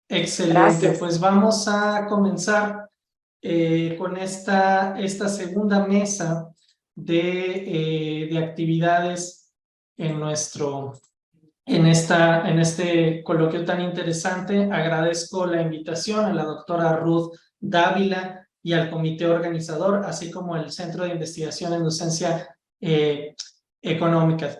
Excelente, Gracias. pues vamos a comenzar con esta segunda mesa de actividades en en este coloquio tan interesante. Agradezco la invitación a la doctora Ruth Dávila y al comité organizador, así como al Centro de Investigación en Docencia Económica.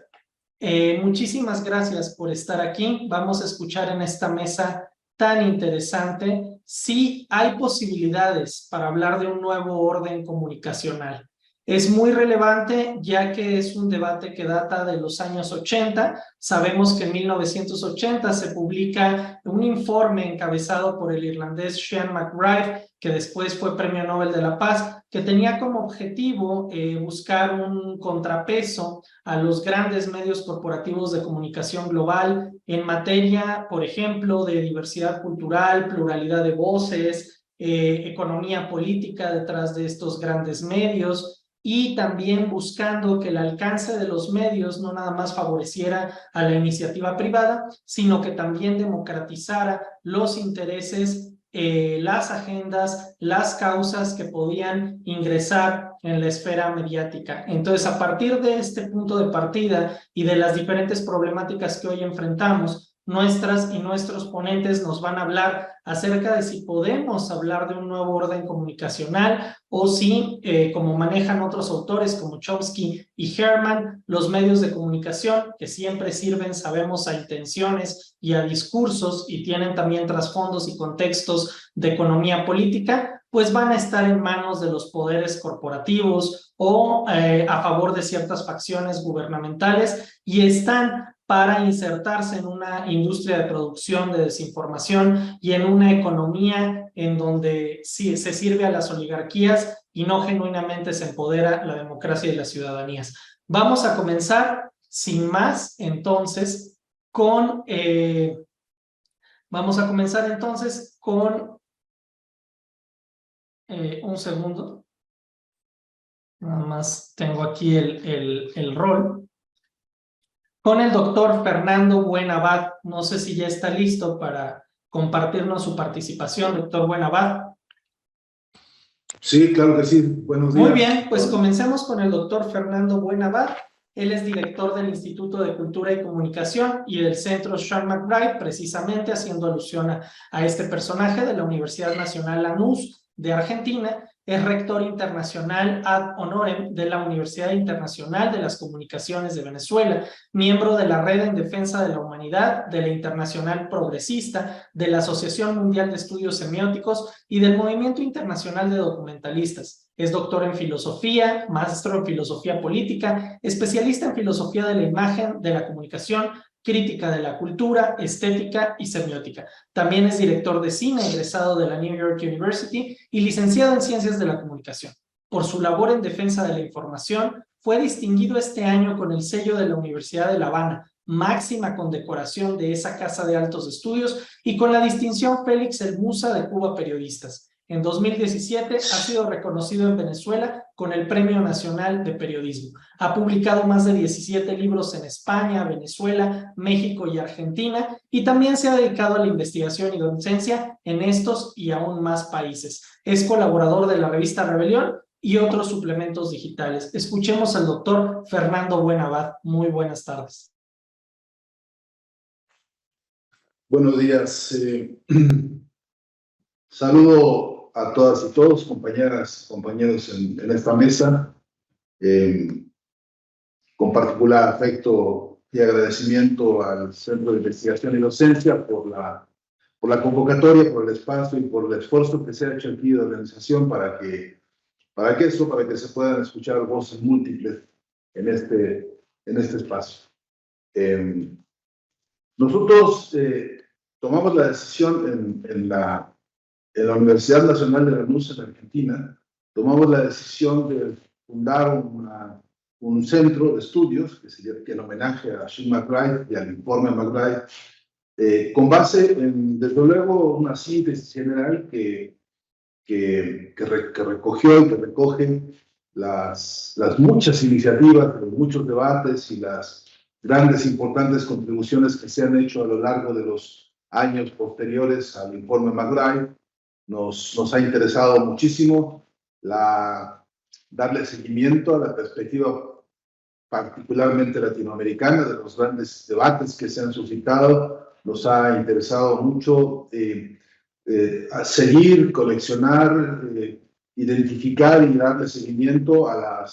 Muchísimas gracias por estar aquí. Vamos a escuchar en esta mesa tan interesante si hay posibilidades para hablar de un nuevo orden comunicacional. Es muy relevante ya que es un debate que data de los años 80. Sabemos que en 1980 se publica un informe encabezado por el irlandés Sean McBride, que después fue Premio Nobel de la Paz, que tenía como objetivo buscar un contrapeso a los grandes medios corporativos de comunicación global en materia, por ejemplo, de diversidad cultural, pluralidad de voces, economía política detrás de estos grandes medios, y también buscando que el alcance de los medios no nada más favoreciera a la iniciativa privada, sino que también democratizara los intereses, las agendas, las causas que podían ingresar en la esfera mediática. Entonces, a partir de este punto de partida y de las diferentes problemáticas que hoy enfrentamos, nuestras y nuestros ponentes nos van a hablar acerca de si podemos hablar de un nuevo orden comunicacional o si, como manejan otros autores como Chomsky y Herman, los medios de comunicación, que siempre sirven, sabemos, a intenciones y a discursos y tienen también trasfondos y contextos de economía política, pues van a estar en manos de los poderes corporativos o a favor de ciertas facciones gubernamentales y están para insertarse en una industria de producción de desinformación y en una economía en donde sí, se sirve a las oligarquías y no genuinamente se empodera la democracia y las ciudadanías. Vamos a comenzar sin más entonces con un segundo. Nada más tengo aquí el rol. Con el doctor Fernando Buenabad. No sé si ya está listo para compartirnos su participación, doctor Buenabad. Sí, claro que sí. Buenos Muy días. bien, pues comencemos con el doctor Fernando Buenabad. Él es director del Instituto de Cultura y Comunicación y del Centro Sean McBride, precisamente haciendo alusión a este personaje de la Universidad Nacional Lanús de Argentina. Es rector internacional ad honorem de la Universidad Internacional de las Comunicaciones de Venezuela, miembro de la Red en Defensa de la Humanidad, de la Internacional Progresista, de la Asociación Mundial de Estudios Semióticos y del Movimiento Internacional de Documentalistas. Es doctor en filosofía, maestro en filosofía política, especialista en filosofía de la imagen, de la comunicación, crítica de la cultura, estética y semiótica. También es director de cine, egresado de la New York University y licenciado en ciencias de la comunicación. Por su labor en defensa de la información, fue distinguido este año con el sello de la Universidad de La Habana, máxima condecoración de esa casa de altos estudios, y con la distinción Félix el Musa de Cuba Periodistas. En 2017 ha sido reconocido en Venezuela con el Premio Nacional de Periodismo. Ha publicado más de 17 libros en España, Venezuela, México y Argentina, y también se ha dedicado a la investigación y docencia en estos y aún más países. Es colaborador de la revista Rebelión y otros suplementos digitales. Escuchemos al doctor Fernando Buenabad. Muy buenas tardes. Buenos días. Saludo a todas y todos, compañeras, compañeros en esta mesa. Con particular afecto y agradecimiento al Centro de Investigación y Docencia por la convocatoria, por el espacio y por el esfuerzo que se ha hecho aquí de organización para que se puedan escuchar voces múltiples en este espacio. Nosotros tomamos la decisión en la Universidad Nacional de Lanús, en Argentina, tomamos la decisión de fundar un centro de estudios que en homenaje a Sean McBride y al informe McBride, con base en, desde luego, una síntesis general que recogió y que recoge las muchas iniciativas, los muchos debates y las grandes importantes contribuciones que se han hecho a lo largo de los años posteriores al informe McBride. Nos ha interesado muchísimo darle seguimiento a la perspectiva particularmente latinoamericana de los grandes debates que se han suscitado. Nos ha interesado mucho a seguir, coleccionar, identificar y darle seguimiento a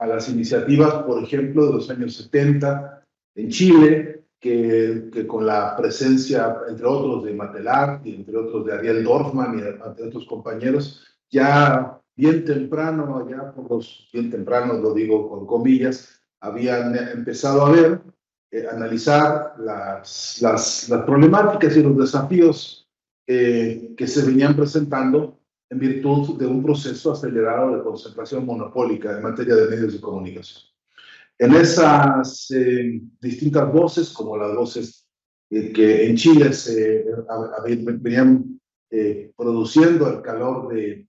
las iniciativas, por ejemplo, de los años 70 en Chile, que con la presencia, entre otros, de Matelar y entre otros de Ariel Dorfman y de otros compañeros, ya bien temprano, bien temprano lo digo con comillas, habían empezado a ver, analizar las problemáticas y los desafíos que se venían presentando en virtud de un proceso acelerado de concentración monopólica en materia de medios de comunicación. En esas distintas voces, como las voces que en Chile venían produciendo al calor del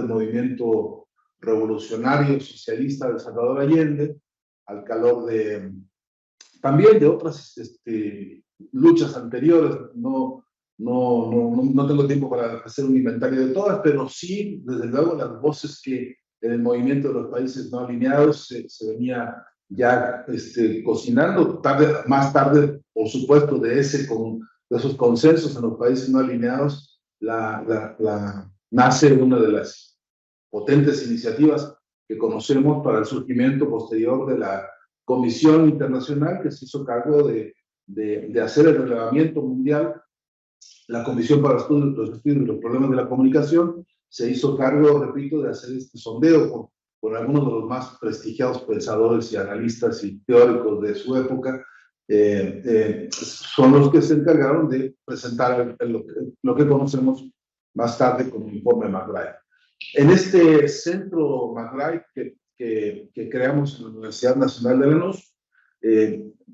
movimiento revolucionario socialista de Salvador Allende, al calor también de otras luchas anteriores. No tengo tiempo para hacer un inventario de todas, pero sí, desde luego, las voces que en el movimiento de los países no alineados se venía ya cocinando. Más tarde, por supuesto, de esos consensos en los países no alineados, nace una de las potentes iniciativas que conocemos para el surgimiento posterior de la Comisión Internacional que se hizo cargo de hacer el relevamiento mundial. La Comisión para los Estudios de los Problemas de la Comunicación se hizo cargo, repito, de hacer este sondeo con algunos de los más prestigiados pensadores y analistas y teóricos de su época. Son los que se encargaron de presentar lo que conocemos más tarde como informe McBride. En este centro McBride que creamos en la Universidad Nacional de Lanús,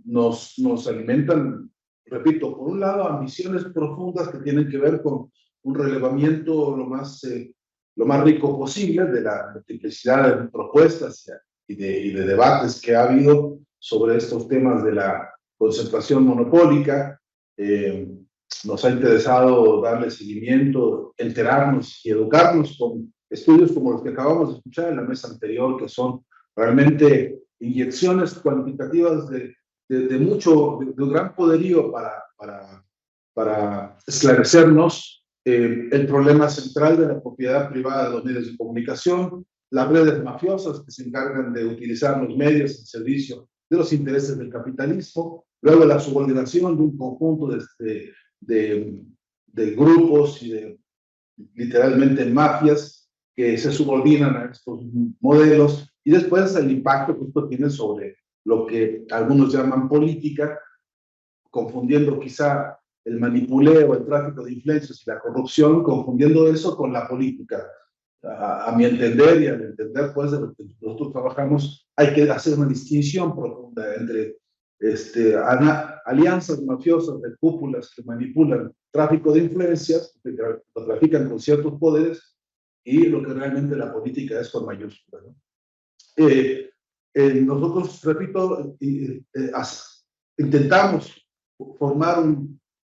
nos alimentan, repito, por un lado, ambiciones profundas que tienen que ver con un relevamiento lo más rico posible de la multiplicidad de propuestas y de debates que ha habido sobre estos temas de la concentración monopólica. Nos ha interesado darle seguimiento, enterarnos y educarnos con estudios como los que acabamos de escuchar en la mesa anterior, que son realmente inyecciones cuantitativas de un gran poderío para esclarecernos el problema central de la propiedad privada de los medios de comunicación, las redes mafiosas que se encargan de utilizar los medios en servicio de los intereses del capitalismo, luego la subordinación de un conjunto de grupos y de literalmente mafias que se subordinan a estos modelos, y después el impacto que esto tiene sobre lo que algunos llaman política, confundiendo quizá el manipuleo, el tráfico de influencias y la corrupción, confundiendo eso con la política. A mi entender y al entender pues de lo que nosotros trabajamos, hay que hacer una distinción profunda entre alianzas mafiosas de cúpulas que manipulan tráfico de influencias, que lo trafican con ciertos poderes, y lo que realmente la política es con mayúsculas, ¿no? Nosotros, repito, intentamos formar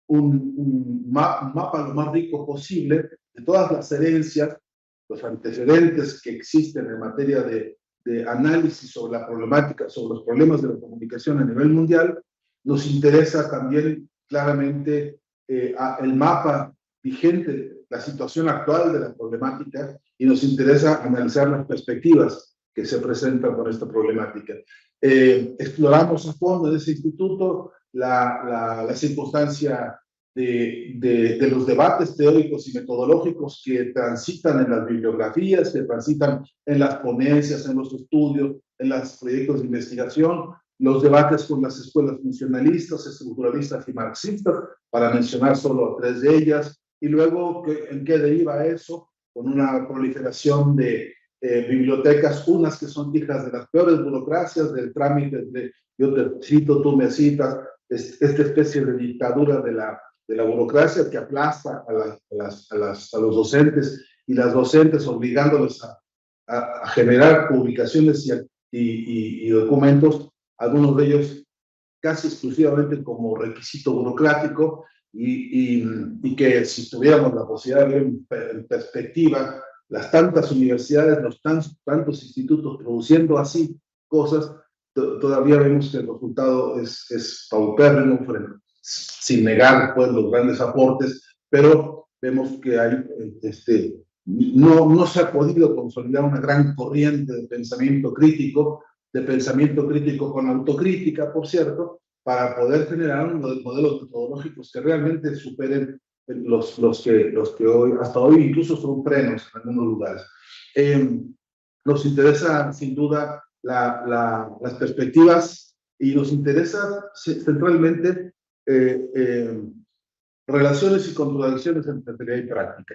un mapa lo más rico posible de todas las herencias, los antecedentes que existen en materia de análisis sobre la problemática, sobre los problemas de la comunicación a nivel mundial. Nos interesa también claramente el mapa vigente, la situación actual de la problemática, y nos interesa analizar las perspectivas que se presentan con esta problemática. Exploramos a fondo en ese instituto la circunstancia de los debates teóricos y metodológicos que transitan en las bibliografías, que transitan en las ponencias, en los estudios, en los proyectos de investigación, los debates con las escuelas funcionalistas, estructuralistas y marxistas, para mencionar solo 3 de ellas, y luego en qué deriva eso, con una proliferación de bibliotecas, unas que son hijas de las peores burocracias, del trámite de yo te cito, tú me citas, esta especie de dictadura de la burocracia que aplasta a los docentes y las docentes, obligándoles a generar publicaciones y documentos, algunos de ellos casi exclusivamente como requisito burocrático, y que si tuviéramos la posibilidad de ver en perspectiva las tantas universidades, los tantos institutos produciendo así cosas, todavía vemos que el resultado es paupérrimo, sin negar pues, los grandes aportes, pero vemos que hay, no se ha podido consolidar una gran corriente de pensamiento crítico con autocrítica, por cierto, para poder generar modelos metodológicos que realmente superen los que hoy, hasta hoy incluso son frenos en algunos lugares. Nos interesa sin duda las perspectivas y nos interesa centralmente relaciones y contradicciones entre teoría y práctica.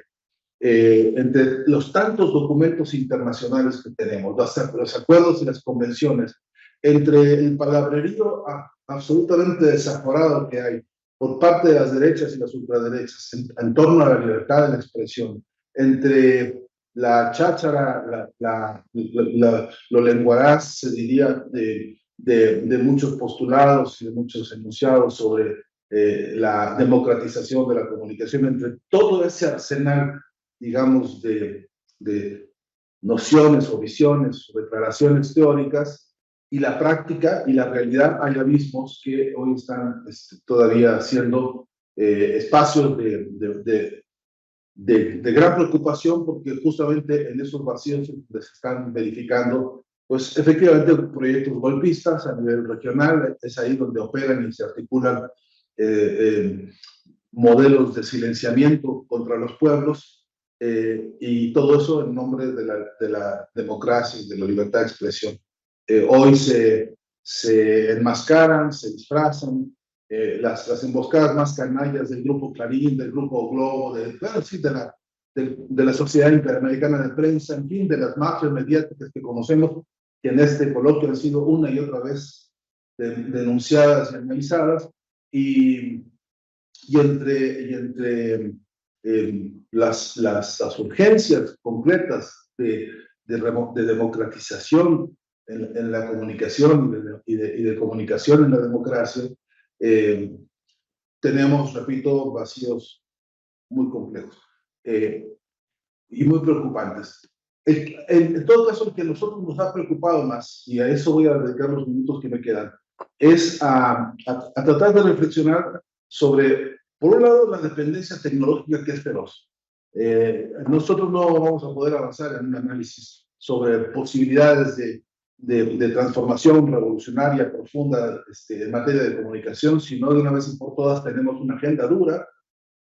Entre los tantos documentos internacionales que tenemos, los acuerdos y las convenciones, entre el palabrerío absolutamente desaforado que hay por parte de las derechas y las ultraderechas en torno a la libertad de la expresión, entre la cháchara, lo lenguaraz, se diría, de muchos postulados y de muchos enunciados sobre la democratización de la comunicación, entre todo ese arsenal, digamos, de nociones o visiones o declaraciones teóricas y la práctica y la realidad, hay abismos que hoy están todavía siendo espacios de gran preocupación, porque justamente en esos vacíos se están verificando, pues efectivamente, proyectos golpistas a nivel regional. Es ahí donde operan y se articulan modelos de silenciamiento contra los pueblos, y todo eso en nombre de la democracia y de la libertad de expresión. Hoy se enmascaran, se disfrazan, las emboscadas más canallas del Grupo Clarín, del Grupo Globo, de la Sociedad Interamericana de Prensa, en fin, de las mafias mediáticas que conocemos, que en este coloquio han sido una y otra vez denunciadas y analizadas, y entre las urgencias concretas de democratización en la comunicación y de comunicación en la democracia, tenemos, repito, vacíos muy complejos y muy preocupantes. En todo caso, el que a nosotros nos ha preocupado más, y a eso voy a dedicar los minutos que me quedan, es a tratar de reflexionar sobre, por un lado, la dependencia tecnológica, que es feroz. Nosotros no vamos a poder avanzar en un análisis sobre posibilidades de transformación revolucionaria profunda en materia de comunicación, si no de una vez y por todas tenemos una agenda dura,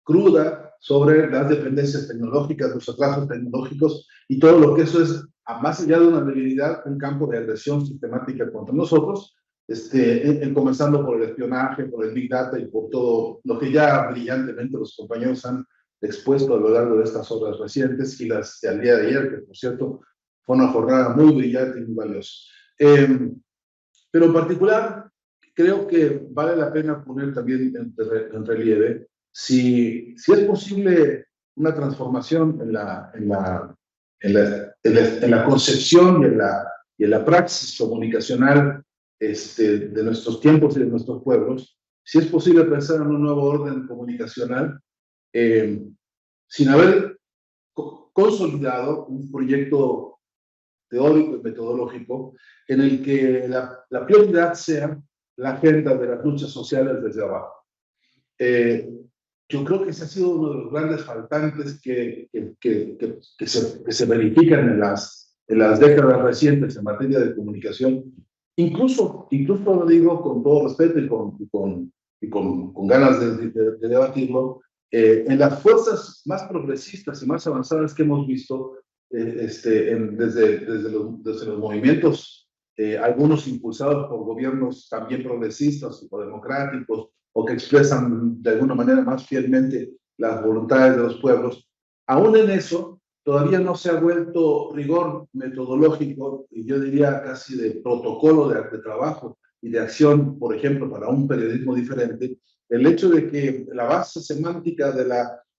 cruda, sobre las dependencias tecnológicas, los atrasos tecnológicos y todo lo que eso es, más allá de una debilidad, un campo de agresión sistemática contra nosotros, comenzando por el espionaje, por el Big Data y por todo lo que ya brillantemente los compañeros han expuesto a lo largo de estas horas recientes y las del día de ayer, que por cierto fue una jornada muy brillante y muy valiosa. Pero en particular, creo que vale la pena poner también en relieve si es posible una transformación en la concepción y en la praxis comunicacional de nuestros tiempos y de nuestros pueblos, si es posible pensar en un nuevo orden comunicacional sin haber consolidado un proyecto teórico y metodológico en el que la prioridad sea la agenda de las luchas sociales desde abajo. Yo creo que ese ha sido uno de los grandes faltantes que se verifican en las décadas recientes en materia de comunicación. Incluso lo digo con todo respeto y con ganas de debatirlo, en las fuerzas más progresistas y más avanzadas que hemos visto, desde los movimientos, algunos impulsados por gobiernos también progresistas o democráticos, o que expresan de alguna manera más fielmente las voluntades de los pueblos, aún en eso todavía no se ha vuelto rigor metodológico, y yo diría casi de protocolo de trabajo y de acción, por ejemplo, para un periodismo diferente, el hecho de que la base semántica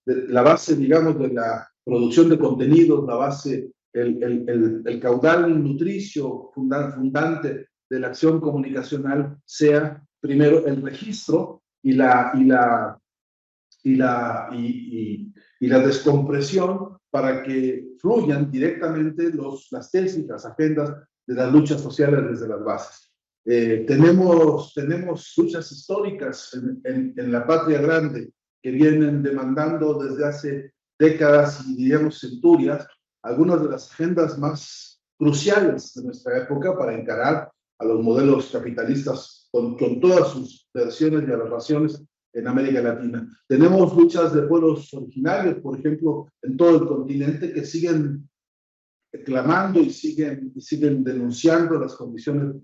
la base, digamos, de la producción de contenidos, la base, el caudal nutricio fundante de la acción comunicacional sea primero el registro y la y la descompresión para que fluyan directamente las tesis, las agendas de las luchas sociales desde las bases. Tenemos luchas históricas en la patria grande que vienen demandando desde hace décadas y diríamos centurias algunas de las agendas más cruciales de nuestra época para encarar a los modelos capitalistas con todas sus versiones y aberraciones en América Latina. Tenemos luchas de pueblos originarios, por ejemplo, en todo el continente que siguen clamando y siguen denunciando las condiciones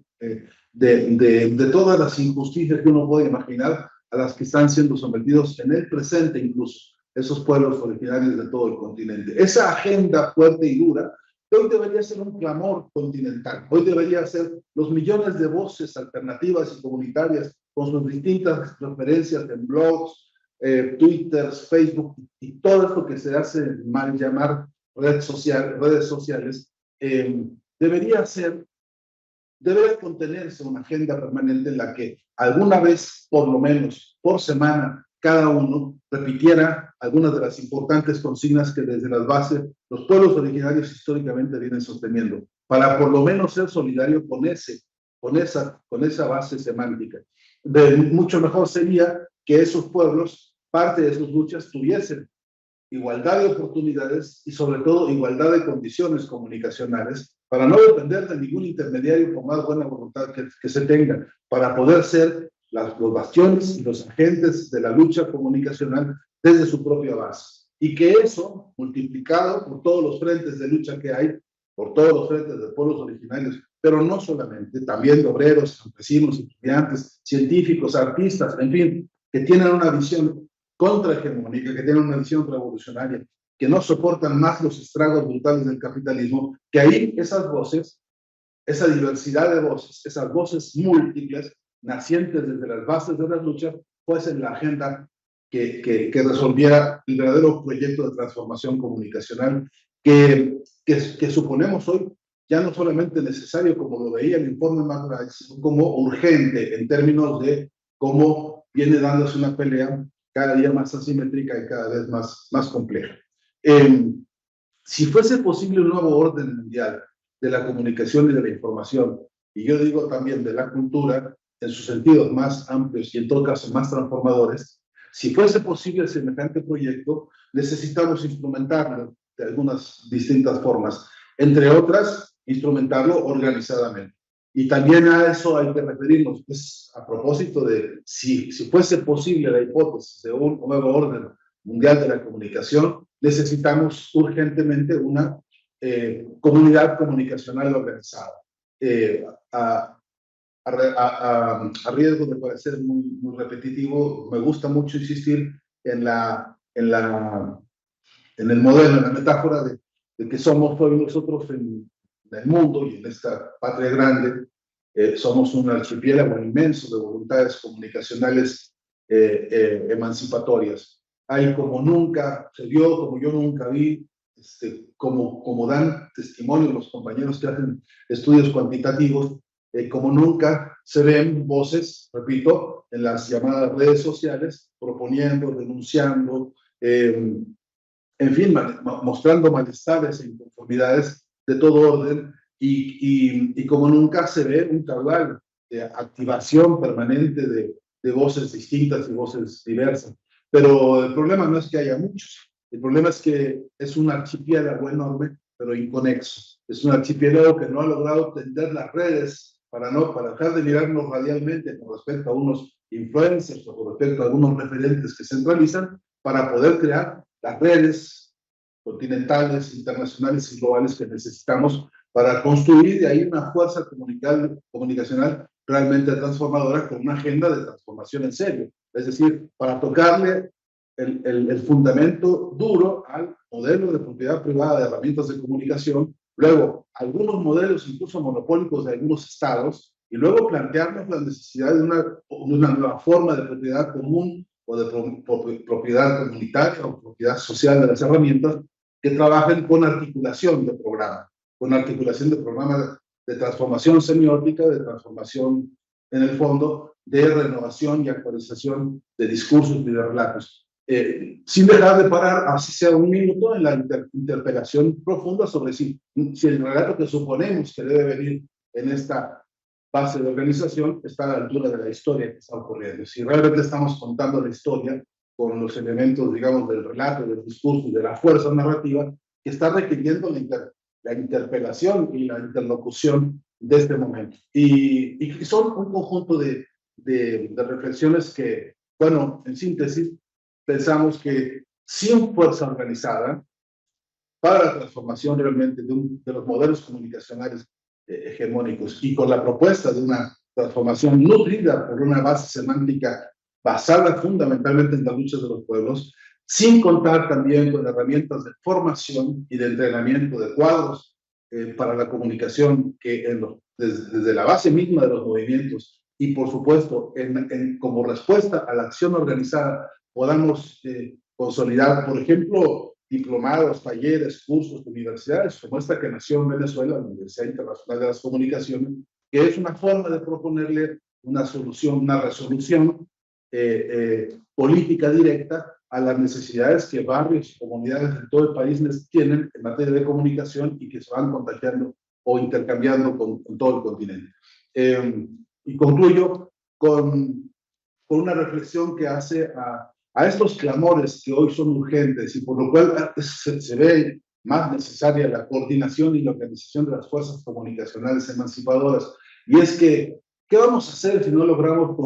de todas las injusticias que uno puede imaginar a las que están siendo sometidos en el presente incluso esos pueblos originarios de todo el continente. Esa agenda fuerte y dura hoy debería ser un clamor continental, hoy debería ser los millones de voces alternativas y comunitarias con sus distintas referencias en blogs, Twitter, Facebook y todo esto que se hace mal llamar redes sociales, debería contenerse una agenda permanente en la que alguna vez, por lo menos por semana, cada uno repitiera algunas de las importantes consignas que desde las bases los pueblos originarios históricamente vienen sosteniendo, para por lo menos ser solidario con esa base semántica. Mucho mejor sería que esos pueblos, parte de sus luchas, tuviesen igualdad de oportunidades y sobre todo igualdad de condiciones comunicacionales para no depender de ningún intermediario por más buena voluntad que se tenga, para poder ser los bastiones y los agentes de la lucha comunicacional desde su propia base. Y que eso, multiplicado por todos los frentes de lucha que hay, por todos los frentes de pueblos originarios, pero no solamente, también de obreros, campesinos, estudiantes, científicos, artistas, en fin, que tienen una visión contrahegemónica, que tienen una visión revolucionaria, que no soportan más los estragos brutales del capitalismo, que ahí esas voces, esa diversidad de voces, esas voces múltiples, nacientes desde las bases de las luchas, fuesen la agenda que resolviera el verdadero proyecto de transformación comunicacional que suponemos hoy ya no solamente necesario, como lo veía el informe Magritte, sino como urgente en términos de cómo viene dándose una pelea cada día más asimétrica y cada vez más compleja. Si fuese posible un nuevo orden mundial de la comunicación y de la información, y yo digo también de la cultura, en sus sentidos más amplios y en todo caso más transformadores, si fuese posible semejante proyecto, necesitamos instrumentarlo de algunas distintas formas, entre otras, instrumentarlo organizadamente. Y también a eso hay que referirnos, pues, a propósito de si fuese posible la hipótesis de un nuevo orden mundial de la comunicación, necesitamos urgentemente una comunidad comunicacional organizada. A riesgo de parecer muy repetitivo, me gusta mucho insistir en el modelo, en la metáfora de que somos todos nosotros en el mundo y en esta patria grande, somos un archipiélago inmenso de voluntades comunicacionales emancipatorias. Hay como nunca se vio, como yo nunca vi, como dan testimonio los compañeros que hacen estudios cuantitativos, como nunca se ven voces, repito, en las llamadas redes sociales, proponiendo, denunciando, en fin, mostrando malestares e inconformidades de todo orden, y como nunca se ve un caudal de activación permanente de voces distintas y voces diversas. Pero el problema no es que haya muchos, el problema es que es un archipiélago enorme, pero inconexo. Es un archipiélago que no ha logrado tender las redes para dejar de mirarnos radialmente con respecto a unos influencers o con respecto a algunos referentes que centralizan, para poder crear las redes continentales, internacionales y globales que necesitamos para construir de ahí una fuerza comunicacional realmente transformadora con una agenda de transformación en serio. Es decir, para tocarle el fundamento duro al modelo de propiedad privada de herramientas de comunicación, luego algunos modelos incluso monopólicos de algunos estados, y luego plantearnos la necesidad de una nueva forma de propiedad común o de propiedad comunitaria o propiedad social de las herramientas que trabajen con articulación de programa de transformación semiótica, de transformación en el fondo, de renovación y actualización de discursos y de relatos. sin dejar de parar, así sea un minuto, en la interpelación profunda sobre si el relato que suponemos que debe venir en esta base de organización está a la altura de la historia que está ocurriendo. Si realmente estamos contando la historia con los elementos, digamos, del relato, del discurso y de la fuerza narrativa que está requiriendo la interpelación y la interlocución de este momento. Y son un conjunto de reflexiones que, bueno, en síntesis, pensamos que sin fuerza organizada para la transformación realmente de los modelos comunicacionales hegemónicos y con la propuesta de una transformación nutrida por una base semántica basada fundamentalmente en las luchas de los pueblos, sin contar también con herramientas de formación y de entrenamiento de cuadros para la comunicación que desde la base misma de los movimientos y por supuesto como respuesta a la acción organizada podamos consolidar, por ejemplo, diplomados, talleres, cursos, universidades, como esta que nació en Venezuela, la Universidad Internacional de las Comunicaciones, que es una forma de proponerle una solución, una resolución política directa a las necesidades que barrios y comunidades de todo el país tienen en materia de comunicación y que se van contagiando o intercambiando con todo el continente. Y concluyo con una reflexión que hace a estos clamores que hoy son urgentes y por lo cual se ve más necesaria la coordinación y la organización de las fuerzas comunicacionales emancipadoras. Y es que, ¿qué vamos a hacer si no logramos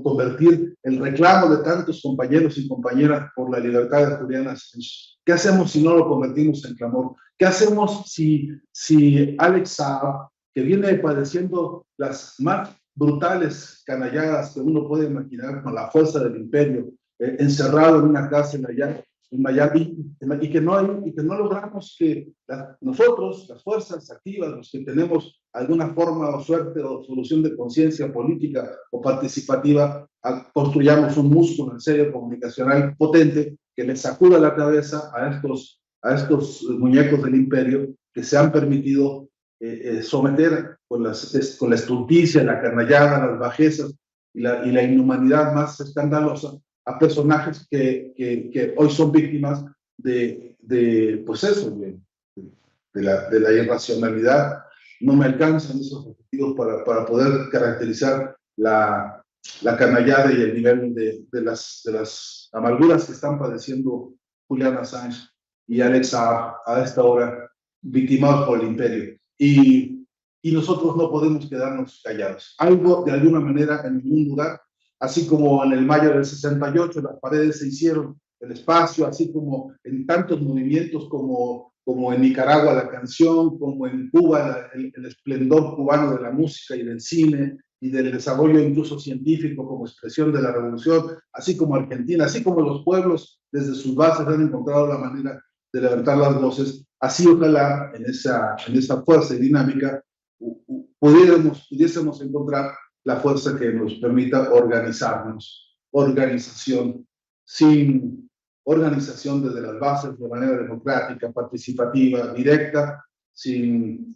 convertir el reclamo de tantos compañeros y compañeras por la libertad de Julián Assange? ¿Qué hacemos si no lo convertimos en clamor? ¿Qué hacemos si Alex Saab, que viene padeciendo las más brutales canalladas que uno puede imaginar con la fuerza del imperio, encerrado en una cárcel allá en Miami, y que no logramos que nosotros, las fuerzas activas, los que tenemos alguna forma o suerte o solución de conciencia política o participativa, construyamos un músculo en serio comunicacional potente que les sacuda la cabeza a estos muñecos del imperio que se han permitido someter con la estulticia, la canallada, las bajezas y la inhumanidad más escandalosa a personajes que hoy son víctimas pues eso, de la irracionalidad. No me alcanzan esos objetivos para poder caracterizar la canallada y el nivel de las amarguras que están padeciendo Julián Assange y Alex Saab a esta hora, victimados por el imperio. Y nosotros no podemos quedarnos callados. Algo, de alguna manera, en ningún lugar, así como en el mayo del 68 las paredes se hicieron, el espacio, así como en tantos movimientos como en Nicaragua la canción, como en Cuba el esplendor cubano de la música y del cine y del desarrollo incluso científico como expresión de la revolución, así como Argentina, así como los pueblos desde sus bases han encontrado la manera de levantar las voces, así ojalá en esa fuerza y dinámica pudiésemos encontrar la fuerza que nos permita organizarnos, organización desde las bases de manera democrática, participativa, directa, sin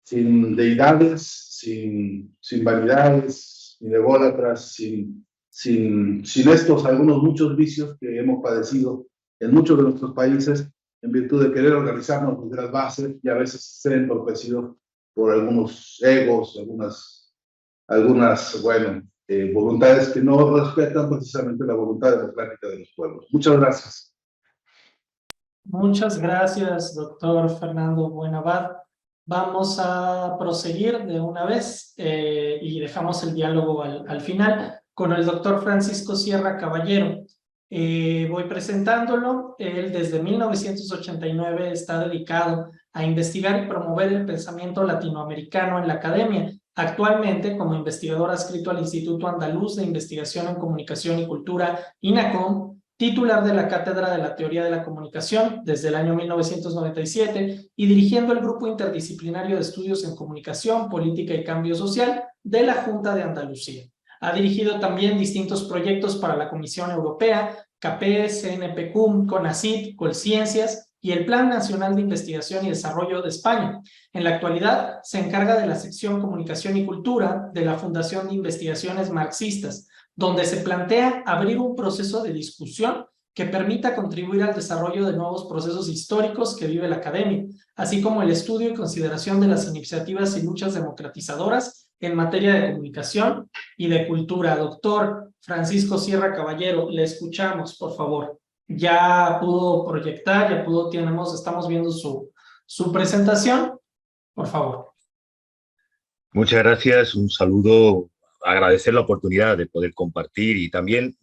deidades, sin vanidades, ni ególatras, sin estos muchos vicios que hemos padecido en muchos de nuestros países en virtud de querer organizarnos desde las bases y a veces ser entorpecidos por algunos egos, algunas voluntades que no respetan precisamente la voluntad democrática de los pueblos. Muchas gracias. Muchas gracias, doctor Fernando Buenabad. Vamos a proseguir de una vez y dejamos el diálogo al final con el doctor Francisco Sierra Caballero. Voy presentándolo. Él desde 1989 está dedicado a investigar y promover el pensamiento latinoamericano en la academia. Actualmente, como investigador adscrito al Instituto Andaluz de Investigación en Comunicación y Cultura, INACOM, titular de la Cátedra de la Teoría de la Comunicación desde el año 1997 y dirigiendo el Grupo Interdisciplinario de Estudios en Comunicación, Política y Cambio Social de la Junta de Andalucía. Ha dirigido también distintos proyectos para la Comisión Europea, CAPES, CNPq, CONACYT, Colciencias y el Plan Nacional de Investigación y Desarrollo de España. En la actualidad se encarga de la sección Comunicación y Cultura de la Fundación de Investigaciones Marxistas, donde se plantea abrir un proceso de discusión que permita contribuir al desarrollo de nuevos procesos históricos que vive la academia, así como el estudio y consideración de las iniciativas y luchas democratizadoras en materia de comunicación y de cultura. Doctor Francisco Sierra Caballero, le escuchamos, por favor. Ya pudo proyectar, estamos viendo su presentación. Por favor. Muchas gracias, un saludo, agradecer la oportunidad de poder compartir y también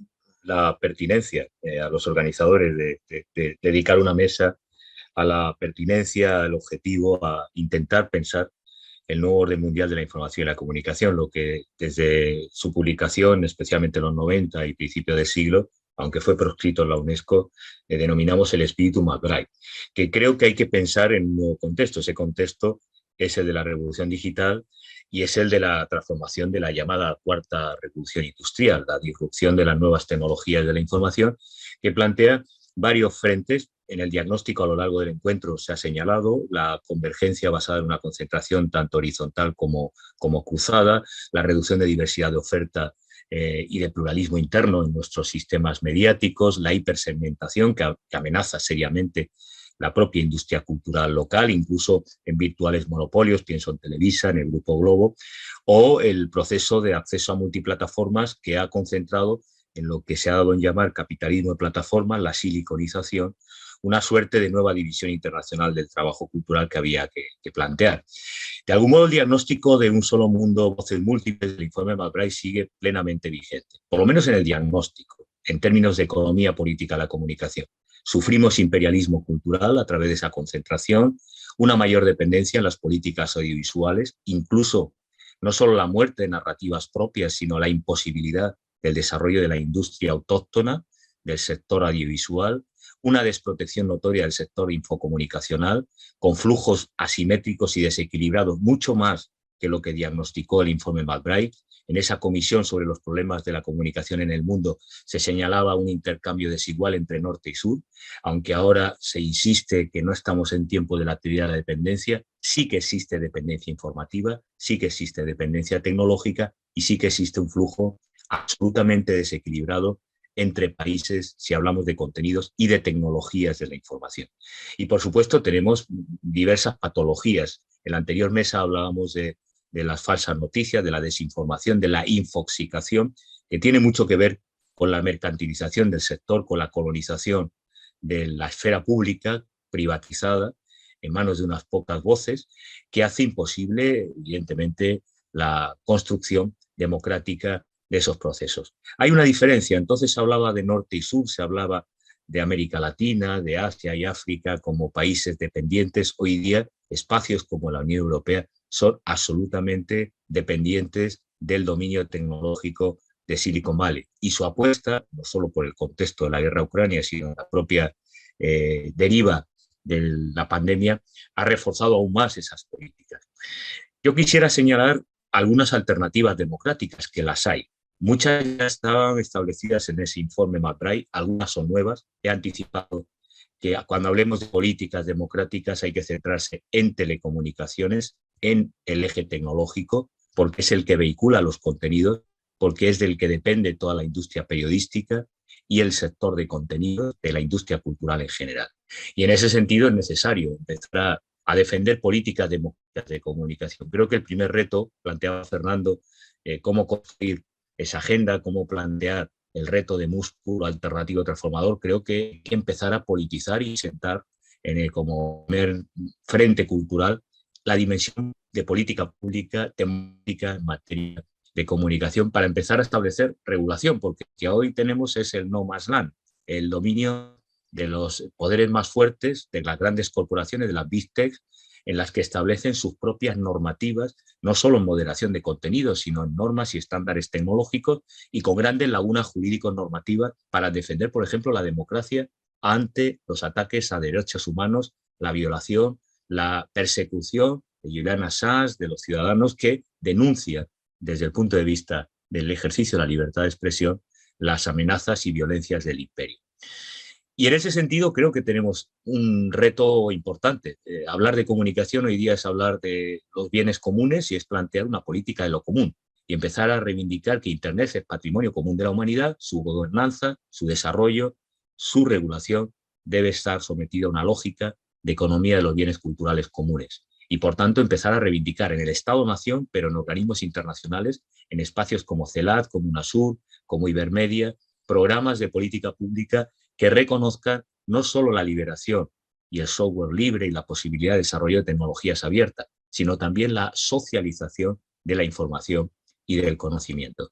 la pertinencia a los organizadores de dedicar una mesa a la pertinencia, al objetivo, a intentar pensar el nuevo orden mundial de la información y la comunicación, lo que desde su publicación, especialmente en los 90 y principios de siglo, aunque fue proscrito en la UNESCO, denominamos el espíritu McBride, que creo que hay que pensar en un nuevo contexto. Ese contexto es el de la revolución digital y es el de la transformación de la llamada cuarta revolución industrial, la disrupción de las nuevas tecnologías de la información, que plantea varios frentes. En el diagnóstico a lo largo del encuentro se ha señalado la convergencia basada en una concentración tanto horizontal como cruzada, la reducción de diversidad de oferta y de pluralismo interno en nuestros sistemas mediáticos, la hipersegmentación que amenaza seriamente la propia industria cultural local, incluso en virtuales monopolios, pienso en Televisa, en el Grupo Globo, o el proceso de acceso a multiplataformas que ha concentrado en lo que se ha dado en llamar capitalismo de plataformas, la siliconización, una suerte de nueva división internacional del trabajo cultural que había que plantear. De algún modo, el diagnóstico de un solo mundo, voces múltiples del informe McBride sigue plenamente vigente, por lo menos en el diagnóstico, en términos de economía política de la comunicación. Sufrimos imperialismo cultural a través de esa concentración, una mayor dependencia en las políticas audiovisuales, incluso no solo la muerte de narrativas propias, sino la imposibilidad del desarrollo de la industria autóctona, del sector audiovisual, una desprotección notoria del sector infocomunicacional, con flujos asimétricos y desequilibrados, mucho más que lo que diagnosticó el informe McBride. En esa comisión sobre los problemas de la comunicación en el mundo se señalaba un intercambio desigual entre norte y sur, aunque ahora se insiste que no estamos en tiempo de la actividad de la dependencia, sí que existe dependencia informativa, sí que existe dependencia tecnológica y sí que existe un flujo absolutamente desequilibrado entre países si hablamos de contenidos y de tecnologías de la información. Y por supuesto tenemos diversas patologías. En la anterior mesa hablábamos de las falsas noticias, de la desinformación, de la infoxicación, que tiene mucho que ver con la mercantilización del sector, con la colonización de la esfera pública privatizada en manos de unas pocas voces, que hace imposible, evidentemente, la construcción democrática de esos procesos. Hay una diferencia, entonces se hablaba de norte y sur, se hablaba de América Latina, de Asia y África como países dependientes. Hoy día, espacios como la Unión Europea son absolutamente dependientes del dominio tecnológico de Silicon Valley. Y su apuesta, no solo por el contexto de la guerra ucrania, sino la propia deriva de la pandemia, ha reforzado aún más esas políticas. Yo quisiera señalar algunas alternativas democráticas, que las hay. Muchas ya estaban establecidas en ese informe McBride, algunas son nuevas. He anticipado que cuando hablemos de políticas democráticas hay que centrarse en telecomunicaciones, en el eje tecnológico, porque es el que vehicula los contenidos, porque es del que depende toda la industria periodística y el sector de contenidos de la industria cultural en general. Y en ese sentido es necesario empezar a defender políticas democráticas de comunicación. Creo que el primer reto, planteaba Fernando, cómo construir esa agenda, cómo plantear el reto de músculo alternativo transformador, creo que hay que empezar a politizar y sentar como primer frente cultural la dimensión de política pública temática en materia de comunicación para empezar a establecer regulación, porque lo que hoy tenemos es el no más land, el dominio de los poderes más fuertes, de las grandes corporaciones, de las big tech, en las que establecen sus propias normativas, no solo en moderación de contenidos, sino en normas y estándares tecnológicos y con grandes lagunas jurídicos normativas para defender, por ejemplo, la democracia ante los ataques a derechos humanos, la violación, la persecución de Julian Assange, de los ciudadanos que denuncian desde el punto de vista del ejercicio de la libertad de expresión las amenazas y violencias del imperio. Y en ese sentido creo que tenemos un reto importante. Hablar de comunicación hoy día es hablar de los bienes comunes y es plantear una política de lo común y empezar a reivindicar que Internet es patrimonio común de la humanidad, su gobernanza, su desarrollo su regulación debe estar sometida a una lógica de economía de los bienes culturales comunes y, por tanto, empezar a reivindicar en el Estado-nación, pero en organismos internacionales, en espacios como CELAC, como UNASUR, como Ibermedia, programas de política pública que reconozcan no solo la liberación y el software libre y la posibilidad de desarrollo de tecnologías abiertas, sino también la socialización de la información y del conocimiento.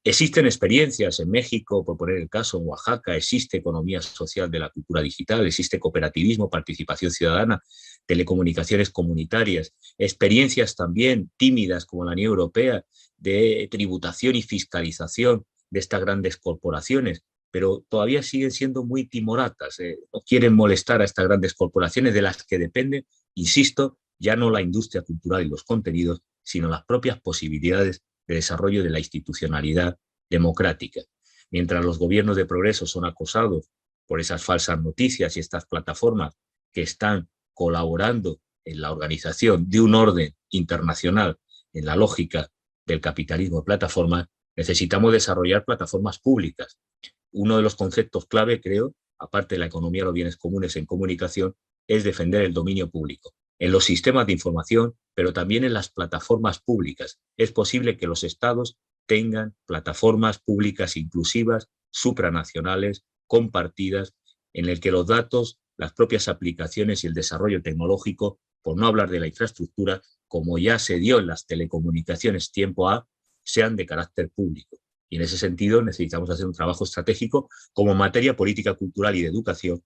Existen experiencias en México, por poner el caso, en Oaxaca, existe economía social de la cultura digital, existe cooperativismo, participación ciudadana, telecomunicaciones comunitarias, experiencias también tímidas como la Unión Europea de tributación y fiscalización de estas grandes corporaciones, pero todavía siguen siendo muy timoratas, no quieren molestar a estas grandes corporaciones de las que depende, insisto, ya no la industria cultural y los contenidos, sino las propias posibilidades de desarrollo de la institucionalidad democrática. Mientras los gobiernos de progreso son acosados por esas falsas noticias y estas plataformas que están colaborando en la organización de un orden internacional en la lógica del capitalismo de plataformas, necesitamos desarrollar plataformas públicas. Uno de los conceptos clave, creo, aparte de la economía de los bienes comunes en comunicación, es defender el dominio público en los sistemas de información, pero también en las plataformas públicas. Es posible que los estados tengan plataformas públicas inclusivas, supranacionales, compartidas, en el que los datos, las propias aplicaciones y el desarrollo tecnológico, por no hablar de la infraestructura, como ya se dio en las telecomunicaciones tiempo A, sean de carácter público. Y en ese sentido necesitamos hacer un trabajo estratégico como materia política, cultural y de educación,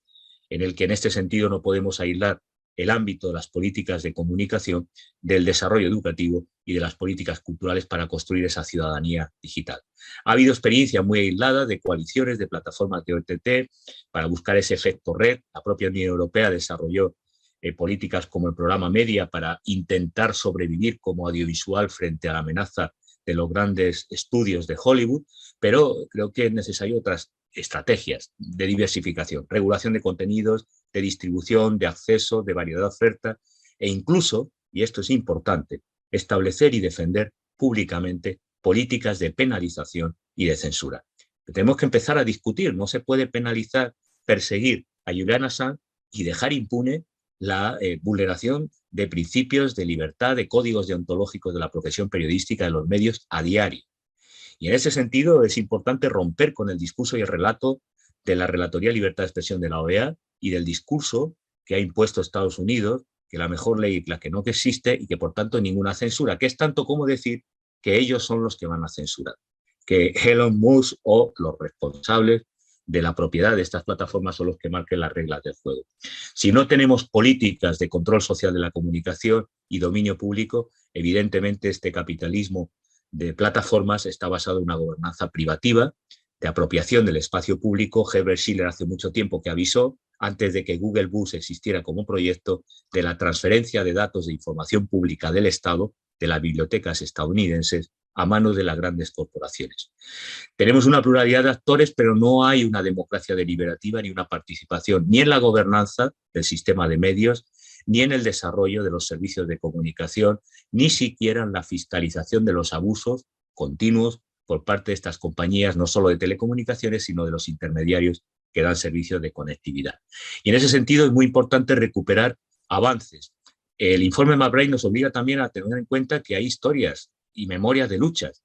en el que en este sentido no podemos aislar el ámbito de las políticas de comunicación, del desarrollo educativo y de las políticas culturales para construir esa ciudadanía digital. Ha habido experiencias muy aisladas de coaliciones, de plataformas de OTT para buscar ese efecto red. La propia Unión Europea desarrolló políticas como el programa Media para intentar sobrevivir como audiovisual frente a la amenaza de los grandes estudios de Hollywood, pero creo que es necesario otras estrategias de diversificación, regulación de contenidos, de distribución, de acceso, de variedad de oferta e incluso, y esto es importante, establecer y defender públicamente políticas de penalización y de censura. Tenemos que empezar a discutir, no se puede penalizar, perseguir a Julian Assange y dejar impune la vulneración de principios de libertad, de códigos deontológicos de la profesión periodística de los medios a diario. Y en ese sentido es importante romper con el discurso y el relato de la Relatoría de Libertad de Expresión de la OEA y del discurso que ha impuesto Estados Unidos, que la mejor ley es la que no existe y que por tanto ninguna censura, que es tanto como decir que ellos son los que van a censurar, que Elon Musk o los responsables de la propiedad de estas plataformas son los que marquen las reglas del juego. Si no tenemos políticas de control social de la comunicación y dominio público, evidentemente este capitalismo de plataformas está basado en una gobernanza privativa, de apropiación del espacio público. Herbert Schiller hace mucho tiempo que avisó, antes de que Google Bus existiera como proyecto, de la transferencia de datos de información pública del Estado, de las bibliotecas estadounidenses, a manos de las grandes corporaciones. Tenemos una pluralidad de actores, pero no hay una democracia deliberativa ni una participación ni en la gobernanza del sistema de medios, ni en el desarrollo de los servicios de comunicación, ni siquiera en la fiscalización de los abusos continuos por parte de estas compañías, no solo de telecomunicaciones, sino de los intermediarios que dan servicios de conectividad. Y en ese sentido es muy importante recuperar avances. El informe McBride nos obliga también a tener en cuenta que hay historias y memorias de luchas,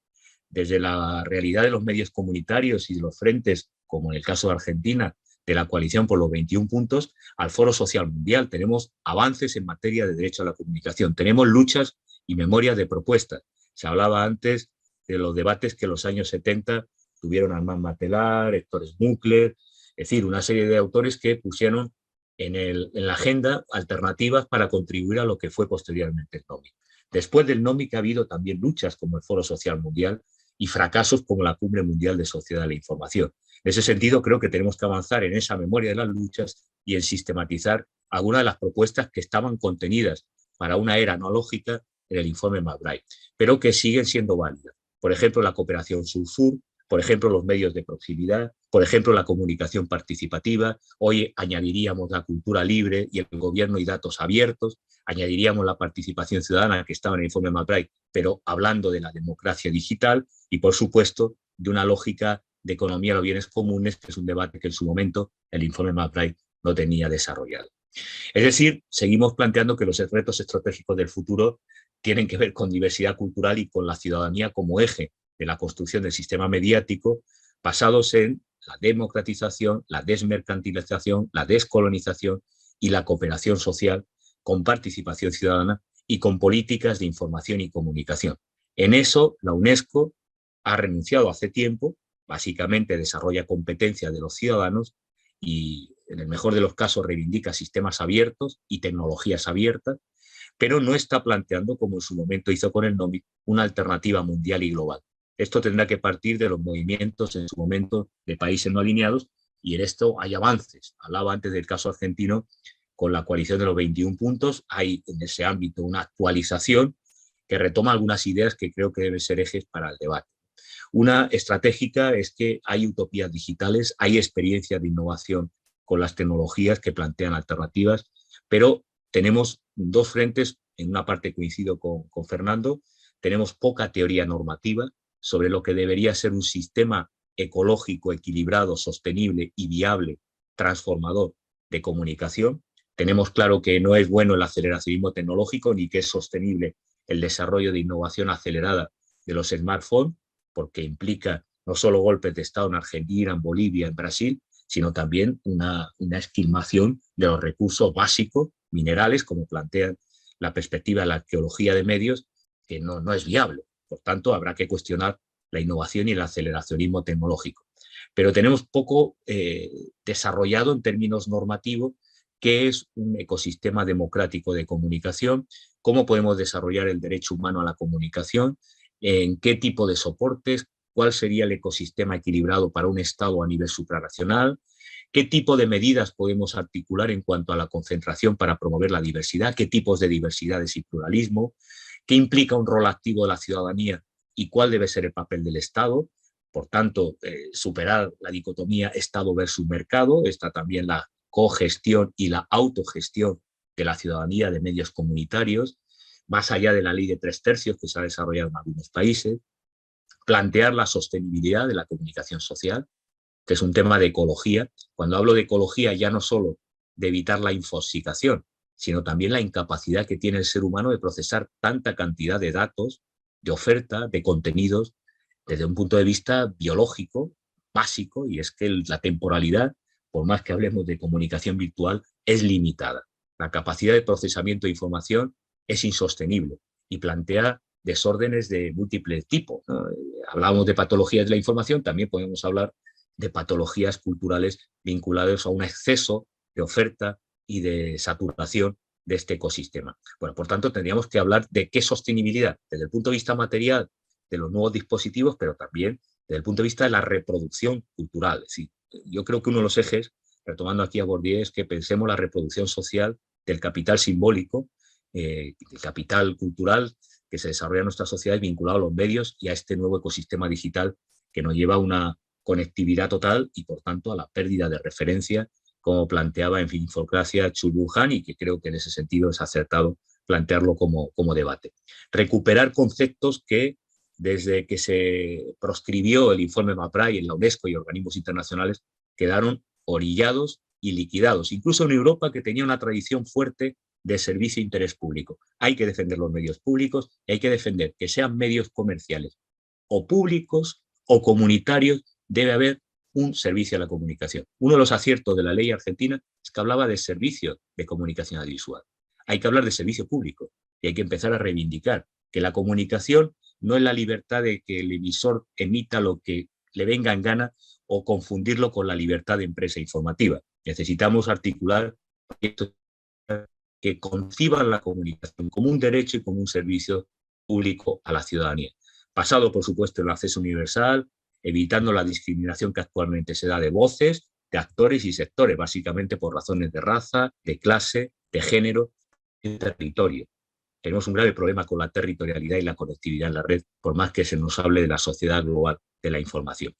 desde la realidad de los medios comunitarios y de los frentes, como en el caso de Argentina, de la coalición por los 21 puntos, al Foro Social Mundial. Tenemos avances en materia de derecho a la comunicación, tenemos luchas y memorias de propuestas. Se hablaba antes de los debates que en los años 70 tuvieron Armand Matelar, Héctor Smuckler, es decir, una serie de autores que pusieron en la agenda alternativas para contribuir a lo que fue posteriormente el NOMI. Después del NOMI que ha habido también luchas como el Foro Social Mundial y fracasos como la Cumbre Mundial de Sociedad de la Información. En ese sentido, creo que tenemos que avanzar en esa memoria de las luchas y en sistematizar algunas de las propuestas que estaban contenidas para una era analógica en el informe McBride, pero que siguen siendo válidas. Por ejemplo, la cooperación sur-sur, por ejemplo, los medios de proximidad, por ejemplo, la comunicación participativa. Hoy añadiríamos la cultura libre y el gobierno y datos abiertos, añadiríamos la participación ciudadana que estaba en el informe McBride, pero hablando de la democracia digital y, por supuesto, de una lógica de economía de los bienes comunes, que es un debate que en su momento el informe McBride no tenía desarrollado. Es decir, seguimos planteando que los retos estratégicos del futuro tienen que ver con diversidad cultural y con la ciudadanía como eje de la construcción del sistema mediático, basados en la democratización, la desmercantilización, la descolonización y la cooperación social con participación ciudadana y con políticas de información y comunicación. En eso, la UNESCO ha renunciado hace tiempo, básicamente desarrolla competencias de los ciudadanos y, en el mejor de los casos, reivindica sistemas abiertos y tecnologías abiertas, pero no está planteando, como en su momento hizo con el NOMIC, una alternativa mundial y global. Esto tendrá que partir de los movimientos en su momento de países no alineados, y en esto hay avances. Hablaba antes del caso argentino con la coalición de los 21 puntos, hay en ese ámbito una actualización que retoma algunas ideas que creo que deben ser ejes para el debate. Una estratégica es que hay utopías digitales, hay experiencias de innovación con las tecnologías que plantean alternativas, pero tenemos dos frentes. En una parte coincido con Fernando, tenemos poca teoría normativa sobre lo que debería ser un sistema ecológico, equilibrado, sostenible y viable, transformador de comunicación. Tenemos claro que no es bueno el aceleracionismo tecnológico ni que es sostenible el desarrollo de innovación acelerada de los smartphones, porque implica no solo golpes de Estado en Argentina, en Bolivia, en Brasil, sino también una esquilmación de los recursos básicos, minerales, como plantea la perspectiva de la arqueología de medios, que no es viable. Por tanto, habrá que cuestionar la innovación y el aceleracionismo tecnológico. Pero tenemos poco desarrollado en términos normativos qué es un ecosistema democrático de comunicación, cómo podemos desarrollar el derecho humano a la comunicación, en qué tipo de soportes, cuál sería el ecosistema equilibrado para un Estado a nivel supranacional, qué tipo de medidas podemos articular en cuanto a la concentración para promover la diversidad, qué tipos de diversidades y pluralismo, qué implica un rol activo de la ciudadanía y cuál debe ser el papel del Estado. Por tanto, superar la dicotomía Estado versus mercado, está también la cogestión y la autogestión de la ciudadanía de medios comunitarios, más allá de la ley de 3/3 que se ha desarrollado en algunos países, plantear la sostenibilidad de la comunicación social, que es un tema de ecología. Cuando hablo de ecología, ya no solo de evitar la infoxicación, sino también la incapacidad que tiene el ser humano de procesar tanta cantidad de datos, de oferta, de contenidos, desde un punto de vista biológico, básico, y es que la temporalidad, por más que hablemos de comunicación virtual, es limitada. La capacidad de procesamiento de información es insostenible y plantea desórdenes de múltiples tipos, ¿no? Hablábamos de patologías de la información, también podemos hablar de patologías culturales vinculadas a un exceso de oferta y de saturación de este ecosistema. Bueno, por tanto, tendríamos que hablar de qué sostenibilidad, desde el punto de vista material de los nuevos dispositivos, pero también desde el punto de vista de la reproducción cultural. Sí, yo creo que uno de los ejes, retomando aquí a Bourdieu, es que pensemos la reproducción social del capital simbólico, el capital cultural que se desarrolla en nuestra sociedad vinculado a los medios y a este nuevo ecosistema digital que nos lleva a una conectividad total y, por tanto, a la pérdida de referencia, como planteaba en Infocracia Chul Han, y que creo que en ese sentido es acertado plantearlo como debate. Recuperar conceptos que, desde que se proscribió el informe McBride en la UNESCO y organismos internacionales, quedaron orillados y liquidados, incluso en Europa, que tenía una tradición fuerte de servicio de interés público. Hay que defender los medios públicos y hay que defender que sean medios comerciales o públicos o comunitarios, debe haber un servicio a la comunicación. Uno de los aciertos de la ley argentina es que hablaba de servicio de comunicación audiovisual. Hay que hablar de servicio público y hay que empezar a reivindicar que la comunicación no es la libertad de que el emisor emita lo que le venga en gana o confundirlo con la libertad de empresa informativa. Necesitamos articular proyectos que conciban la comunicación como un derecho y como un servicio público a la ciudadanía. Basado, por supuesto, en el acceso universal, evitando la discriminación que actualmente se da de voces, de actores y sectores, básicamente por razones de raza, de clase, de género y de territorio. Tenemos un grave problema con la territorialidad y la conectividad en la red, por más que se nos hable de la sociedad global de la información.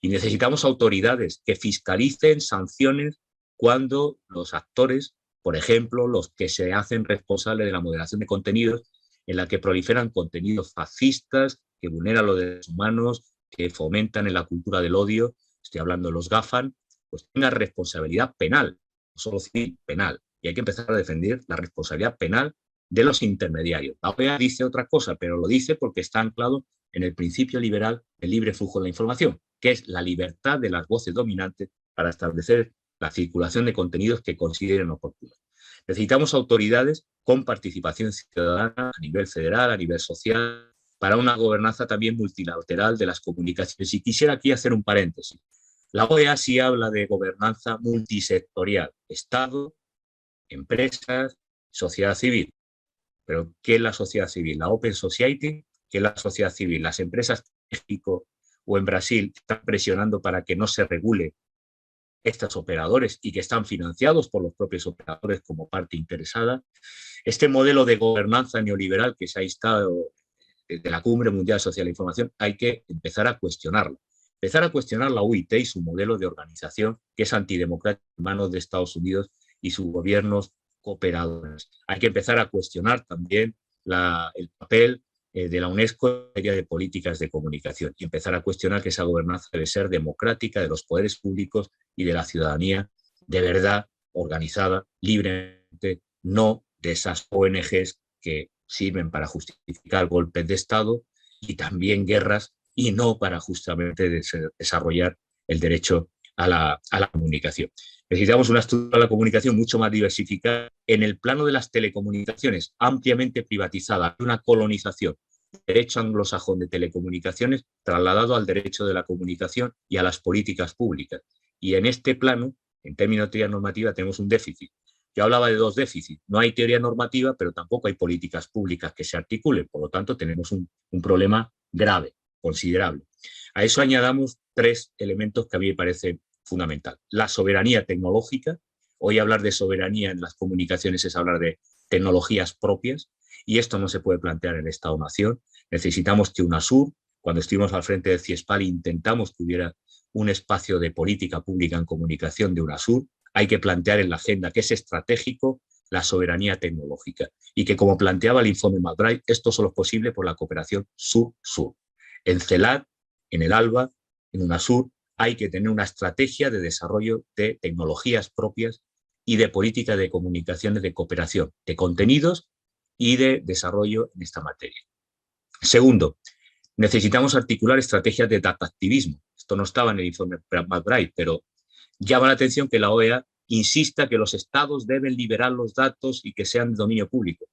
Y necesitamos autoridades que fiscalicen sanciones cuando los actores, por ejemplo, los que se hacen responsables de la moderación de contenidos, en la que proliferan contenidos fascistas, que vulneran los derechos humanos, que fomentan en la cultura del odio, estoy hablando de los GAFAM, pues tengan responsabilidad penal, no solo civil, penal. Y hay que empezar a defender la responsabilidad penal de los intermediarios. La OEA dice otra cosa, pero lo dice porque está anclado en el principio liberal del libre flujo de la información, que es la libertad de las voces dominantes para establecer la circulación de contenidos que consideren oportunos. Necesitamos autoridades con participación ciudadana a nivel federal, a nivel social, para una gobernanza también multilateral de las comunicaciones. Y quisiera aquí hacer un paréntesis. La OEA sí habla de gobernanza multisectorial, Estado, empresas, sociedad civil. Pero ¿qué es la sociedad civil? La Open Society, ¿qué es la sociedad civil? Las empresas en México o en Brasil están presionando para que no se regule estos operadores y que están financiados por los propios operadores como parte interesada. Este modelo de gobernanza neoliberal que se ha instado desde la Cumbre Mundial Social de la Información hay que empezar a cuestionarlo. Empezar a cuestionar la UIT y su modelo de organización que es antidemocrático en manos de Estados Unidos y sus gobiernos cooperadores. Hay que empezar a cuestionar también el papel de la UNESCO en materia de políticas de comunicación y empezar a cuestionar que esa gobernanza debe ser democrática de los poderes públicos y de la ciudadanía de verdad, organizada, libremente, no de esas ONGs que sirven para justificar golpes de Estado y también guerras y no para justamente desarrollar el derecho a la comunicación. Necesitamos una estructura de la comunicación mucho más diversificada. En el plano de las telecomunicaciones, ampliamente privatizada, una colonización, derecho anglosajón de telecomunicaciones trasladado al derecho de la comunicación y a las políticas públicas. Y en este plano, en términos de teoría normativa, tenemos un déficit. Yo hablaba de dos déficits. No hay teoría normativa, pero tampoco hay políticas públicas que se articulen. Por lo tanto, tenemos un problema grave, considerable. A eso añadamos tres elementos que a mí me parecen fundamental. La soberanía tecnológica. Hoy hablar de soberanía en las comunicaciones es hablar de tecnologías propias y esto no se puede plantear en Estado-Nación. Necesitamos que UNASUR, cuando estuvimos al frente de CIESPAL, intentamos que hubiera un espacio de política pública en comunicación de UNASUR. Hay que plantear en la agenda que es estratégico la soberanía tecnológica y que, como planteaba el informe McBride, esto solo es posible por la cooperación sur-sur. En CELAC, en el ALBA, en UNASUR, hay que tener una estrategia de desarrollo de tecnologías propias y de política de comunicaciones de cooperación, de contenidos y de desarrollo en esta materia. Segundo, necesitamos articular estrategias de data activismo. Esto no estaba en el informe McBride, pero llama la atención que la OEA insista que los estados deben liberar los datos y que sean de dominio público.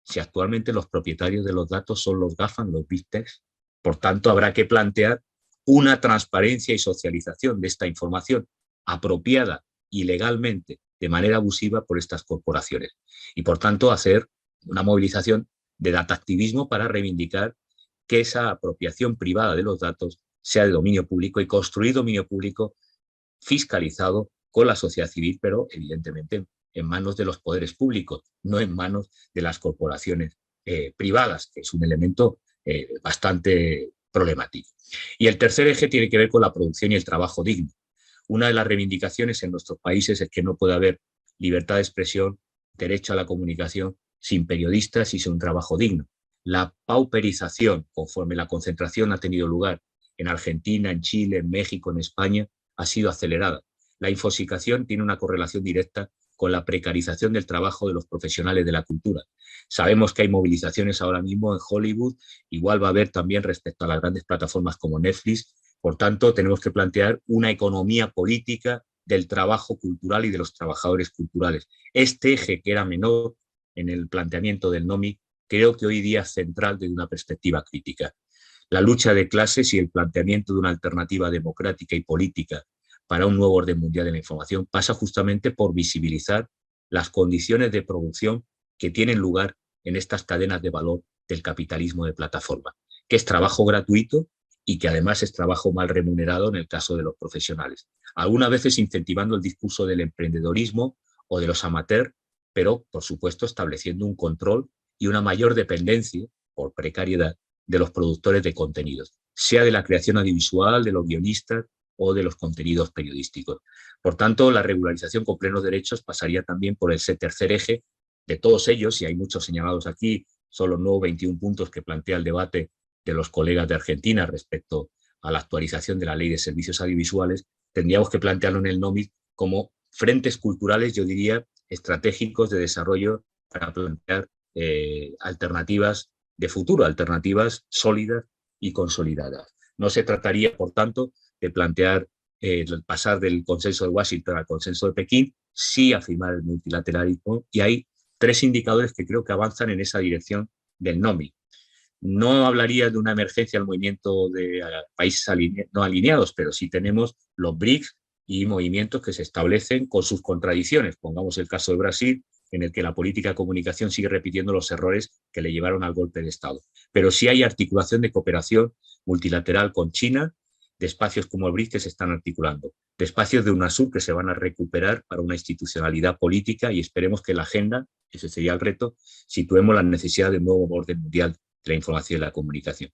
Si actualmente los propietarios de los datos son los GAFAM, los Big Techs, por tanto habrá que plantear una transparencia y socialización de esta información apropiada y legalmente de manera abusiva por estas corporaciones. Y por tanto hacer una movilización de data activismo para reivindicar que esa apropiación privada de los datos sea de dominio público y construir dominio público fiscalizado con la sociedad civil, pero evidentemente en manos de los poderes públicos, no en manos de las corporaciones privadas, que es un elemento bastante problemático. Y el tercer eje tiene que ver con la producción y el trabajo digno. Una de las reivindicaciones en nuestros países es que no puede haber libertad de expresión, derecho a la comunicación sin periodistas y sin un trabajo digno. La pauperización, conforme la concentración ha tenido lugar en Argentina, en Chile, en México, en España, ha sido acelerada. La infosicación tiene una correlación directa con la precarización del trabajo de los profesionales de la cultura. Sabemos que hay movilizaciones ahora mismo en Hollywood, igual va a haber también respecto a las grandes plataformas como Netflix. Por tanto, tenemos que plantear una economía política del trabajo cultural y de los trabajadores culturales. Este eje, que era menor en el planteamiento del NOMI, creo que hoy día es central desde una perspectiva crítica. La lucha de clases y el planteamiento de una alternativa democrática y política para un nuevo orden mundial de la información pasa justamente por visibilizar las condiciones de producción que tienen lugar en estas cadenas de valor del capitalismo de plataforma, que es trabajo gratuito y que además es trabajo mal remunerado en el caso de los profesionales. Algunas veces incentivando el discurso del emprendedorismo o de los amateurs, pero por supuesto estableciendo un control y una mayor dependencia por precariedad de los productores de contenidos, sea de la creación audiovisual, de los guionistas o de los contenidos periodísticos. Por tanto, la regularización con plenos derechos pasaría también por ese tercer eje de todos ellos, y hay muchos señalados aquí, son los nuevos 21 puntos que plantea el debate de los colegas de Argentina respecto a la actualización de la Ley de Servicios Audiovisuales, tendríamos que plantearlo en el NOMIC como frentes culturales, yo diría, estratégicos de desarrollo para plantear alternativas de futuro, alternativas sólidas y consolidadas. No se trataría, por tanto, de plantear pasar del consenso de Washington al consenso de Pekín, sí afirmar el multilateralismo, y hay 3 indicadores que creo que avanzan en esa dirección del NOMI. No hablaría de una emergencia del movimiento de países no alineados, pero sí tenemos los BRICS y movimientos que se establecen con sus contradicciones. Pongamos el caso de Brasil, en el que la política de comunicación sigue repitiendo los errores que le llevaron al golpe de Estado. Pero sí hay articulación de cooperación multilateral con China, de espacios como el BRICS que se están articulando, de espacios de UNASUR que se van a recuperar para una institucionalidad política, y esperemos que la agenda, ese sería el reto, situemos la necesidad de un nuevo orden mundial de la información y la comunicación.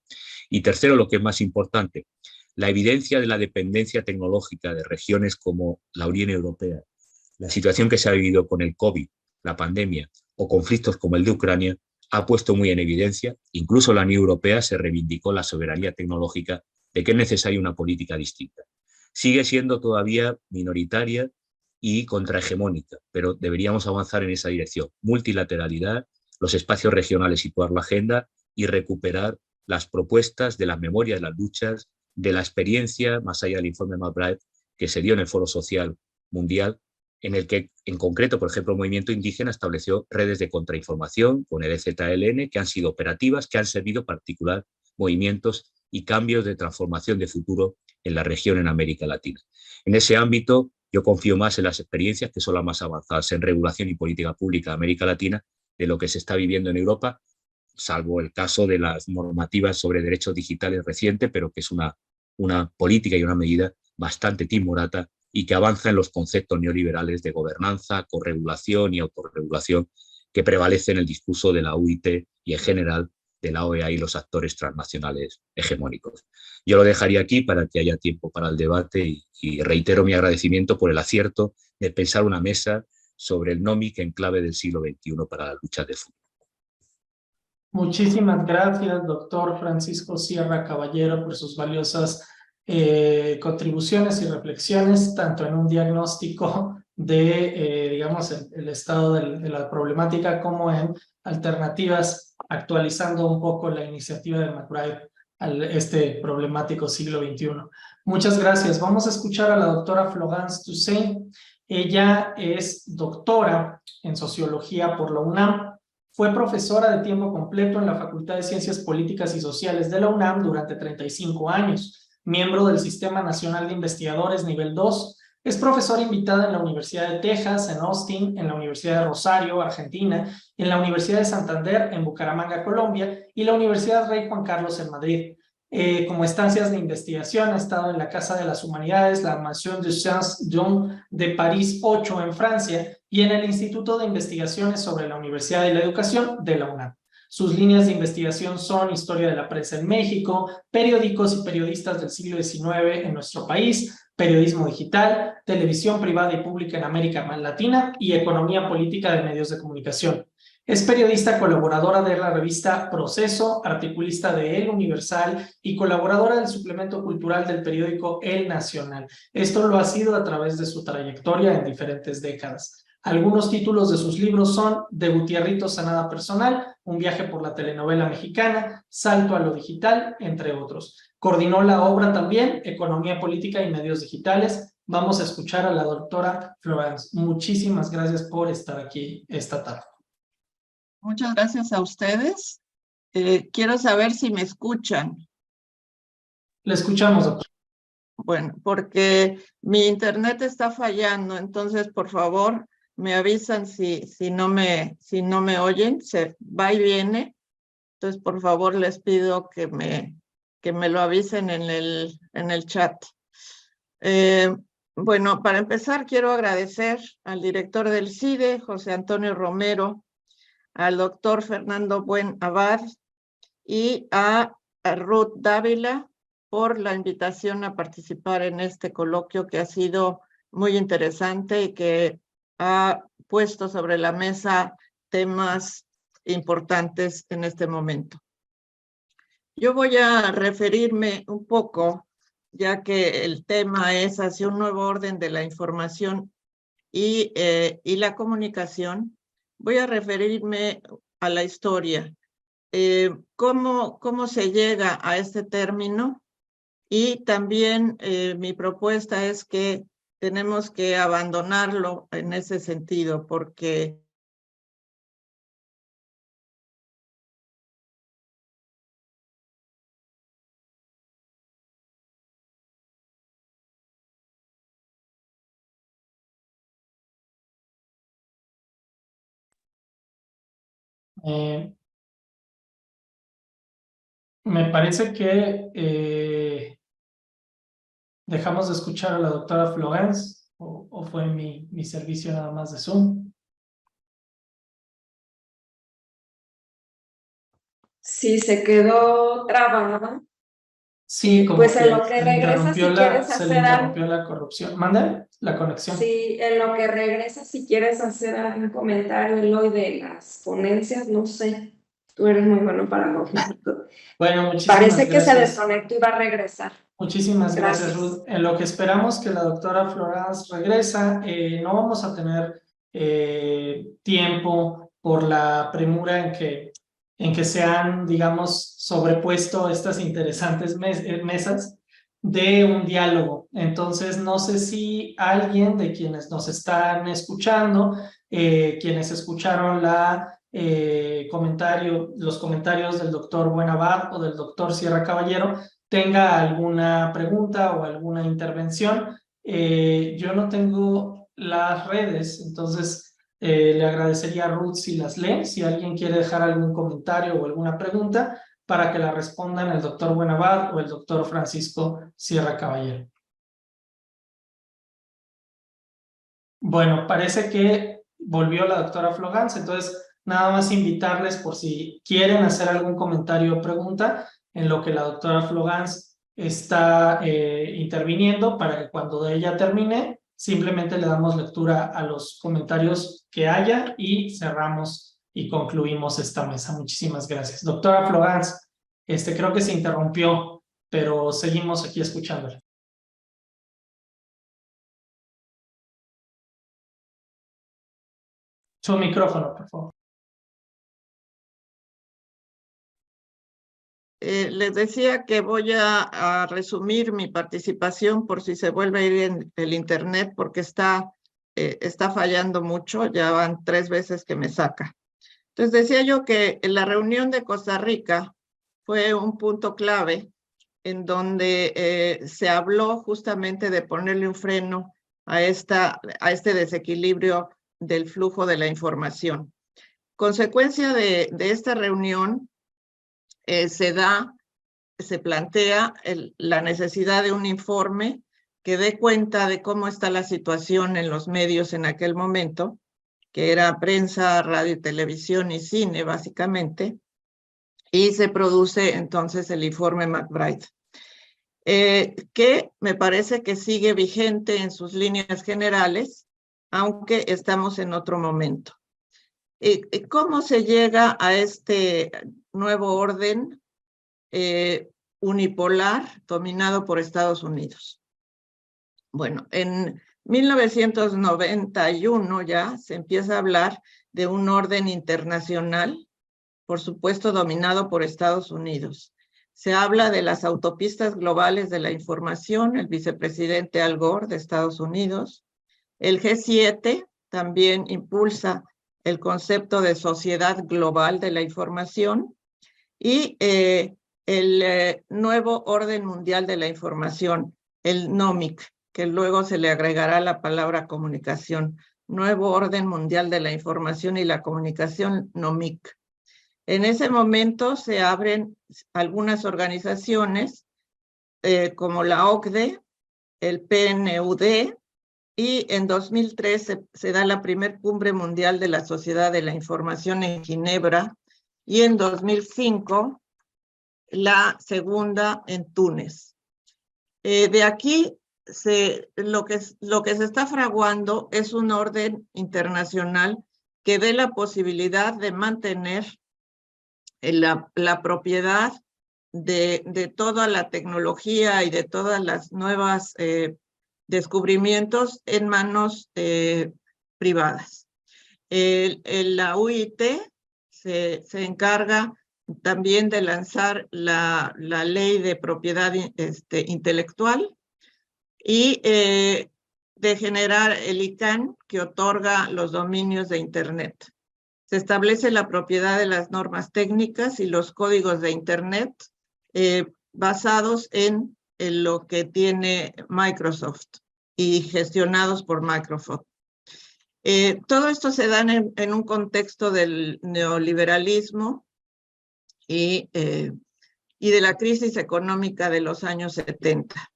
Y tercero, lo que es más importante, la evidencia de la dependencia tecnológica de regiones como la Unión Europea, la situación que se ha vivido con el COVID, la pandemia o conflictos como el de Ucrania, ha puesto muy en evidencia, incluso la Unión Europea se reivindicó la soberanía tecnológica, de que es necesaria una política distinta. Sigue siendo todavía minoritaria y contrahegemónica, pero deberíamos avanzar en esa dirección. Multilateralidad, los espacios regionales, situar la agenda y recuperar las propuestas de las memorias, de las luchas, de la experiencia, más allá del informe McBride, que se dio en el Foro Social Mundial, en el que, en concreto, por ejemplo, el movimiento indígena estableció redes de contrainformación con el EZLN que han sido operativas, que han servido para articular movimientos y cambios de transformación de futuro en la región en América Latina. En ese ámbito, yo confío más en las experiencias, que son las más avanzadas en regulación y política pública de América Latina, de lo que se está viviendo en Europa, salvo el caso de las normativas sobre derechos digitales reciente, pero que es una política y una medida bastante timorata y que avanza en los conceptos neoliberales de gobernanza, corregulación y autorregulación que prevalece en el discurso de la UIT y en general de la OEA y los actores transnacionales hegemónicos. Yo lo dejaría aquí para que haya tiempo para el debate y reitero mi agradecimiento por el acierto de pensar una mesa sobre el NOMIC en clave del siglo XXI para la lucha de futuro. Muchísimas gracias, doctor Francisco Sierra Caballero, por sus valiosas contribuciones y reflexiones, tanto en un diagnóstico de, digamos, el estado de la problemática, como en alternativas, actualizando un poco la iniciativa de McBride a este problemático siglo XXI. Muchas gracias. Vamos a escuchar a la doctora Florence Toussaint. Ella es doctora en Sociología por la UNAM. Fue profesora de tiempo completo en la Facultad de Ciencias Políticas y Sociales de la UNAM durante 35 años, miembro del Sistema Nacional de Investigadores Nivel 2, es profesora invitada en la Universidad de Texas, en Austin, en la Universidad de Rosario, Argentina, en la Universidad de Santander, en Bucaramanga, Colombia, y la Universidad Rey Juan Carlos en Madrid. Como estancias de investigación, ha estado en la Casa de las Humanidades, la Maison de Sciences de París 8 en Francia, y en el Instituto de Investigaciones sobre la Universidad y la Educación de la UNAM. Sus líneas de investigación son historia de la prensa en México, periódicos y periodistas del siglo XIX en nuestro país, periodismo digital, televisión privada y pública en América Latina y economía política de medios de comunicación. Es periodista colaboradora de la revista Proceso, articulista de El Universal y colaboradora del suplemento cultural del periódico El Nacional. Esto lo ha sido a través de su trayectoria en diferentes décadas. Algunos títulos de sus libros son De Gutierrito Sanada Personal, Un viaje por la telenovela mexicana, Salto a lo digital, entre otros. Coordinó la obra también Economía política y medios digitales. Vamos a escuchar a la doctora Florence. Muchísimas gracias por estar aquí esta tarde. Muchas gracias a ustedes. Quiero saber si me escuchan. Le escuchamos, doctor. Bueno, porque mi internet está fallando, entonces por favor me avisan si no me oyen, se va y viene. Entonces por favor les pido que me lo avisen en el chat. Bueno, para empezar quiero agradecer al director del CIDE, José Antonio Romero, al doctor Fernando Buen Abad y a Ruth Dávila por la invitación a participar en este coloquio que ha sido muy interesante y que ha puesto sobre la mesa temas importantes en este momento. Yo voy a referirme un poco ya que el tema es hacia un nuevo orden de la información y la comunicación, voy a referirme a la historia. ¿Cómo se llega a este término? Y también mi propuesta es que tenemos que abandonarlo en ese sentido, porque Me parece que dejamos de escuchar a la doctora Florence, o fue mi servicio nada más de Zoom. Sí, se quedó trabada. Sí, como Pues que en lo que se le regresa, si quieres se le hacer algo. interrumpió la corrupción. ¿Mande? La conexión. Sí, en lo que regresa, si quieres hacer algún comentario, Eloy, de las ponencias, no sé. Tú eres muy bueno para coordinar. Bueno, muchísimas Parece que se gracias. desconectó y va a regresar. Muchísimas gracias, Gracias. Ruth. En lo que esperamos que la doctora Florence regresa, no vamos a tener tiempo por la premura en que se han, digamos, sobrepuesto estas interesantes mesas de un diálogo. Entonces, no sé si alguien de quienes nos están escuchando, quienes escucharon los comentarios del doctor Buenabad o del doctor Sierra Caballero, tenga alguna pregunta o alguna intervención. Yo no tengo las redes, entonces le agradecería a Ruth si las lee, si alguien quiere dejar algún comentario o alguna pregunta para que la respondan el doctor Buenabad o el doctor Francisco Sierra Caballero. Bueno, parece que volvió la doctora Florence, entonces nada más invitarles por si quieren hacer algún comentario o pregunta en lo que la doctora Florence está interviniendo, para que cuando ella termine simplemente le damos lectura a los comentarios que haya y cerramos y concluimos esta mesa. Muchísimas gracias. Doctora Florence, creo que se interrumpió, pero seguimos aquí escuchándola. Su micrófono, por favor. Les decía que voy a resumir mi participación por si se vuelve a ir en el internet, porque está fallando mucho, ya van 3 veces que me saca. Entonces decía yo que en la reunión de Costa Rica fue un punto clave en donde se habló justamente de ponerle un freno a este desequilibrio del flujo de la información. Consecuencia de esta reunión, se plantea la necesidad de un informe que dé cuenta de cómo está la situación en los medios en aquel momento, que era prensa, radio, televisión y cine, básicamente, y se produce entonces el informe McBride, que me parece que sigue vigente en sus líneas generales, aunque estamos en otro momento. ¿Cómo se llega a este nuevo orden unipolar dominado por Estados Unidos? Bueno, en 1991 ya se empieza a hablar de un orden internacional, por supuesto dominado por Estados Unidos. Se habla de las autopistas globales de la información, el vicepresidente Al Gore de Estados Unidos. El G7 también impulsa el concepto de sociedad global de la información y el nuevo orden mundial de la información, el NOMIC, que luego se le agregará la palabra comunicación, nuevo orden mundial de la información y la comunicación, NOMIC. En ese momento se abren algunas organizaciones como la OCDE, el PNUD, y en 2003 se da la primer cumbre mundial de la Sociedad de la Información en Ginebra, y en 2005 la segunda en Túnez. De aquí lo que se está fraguando es un orden internacional que dé la posibilidad de mantener la propiedad de toda la tecnología y de todas las nuevas descubrimientos en manos privadas. La UIT se encarga también de lanzar la ley de propiedad intelectual y de generar el ICANN, que otorga los dominios de Internet. Se establece la propiedad de las normas técnicas y los códigos de Internet basados en lo que tiene Microsoft y gestionados por Microsoft. Todo esto se da en un contexto del neoliberalismo y de la crisis económica de los años 70.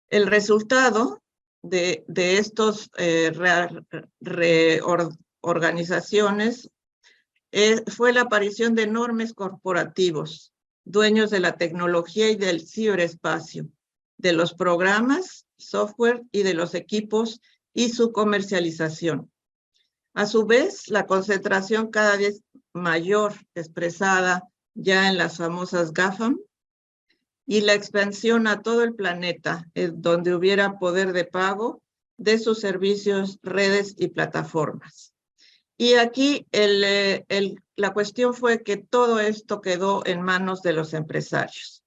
El resultado de estos reorganizaciones fue la aparición de enormes corporativos, dueños de la tecnología y del ciberespacio, de los programas, software y de los equipos y su comercialización. A su vez, la concentración cada vez mayor expresada ya en las famosas GAFAM y la expansión a todo el planeta, donde hubiera poder de pago de sus servicios, redes y plataformas. Y aquí la cuestión fue que todo esto quedó en manos de los empresarios.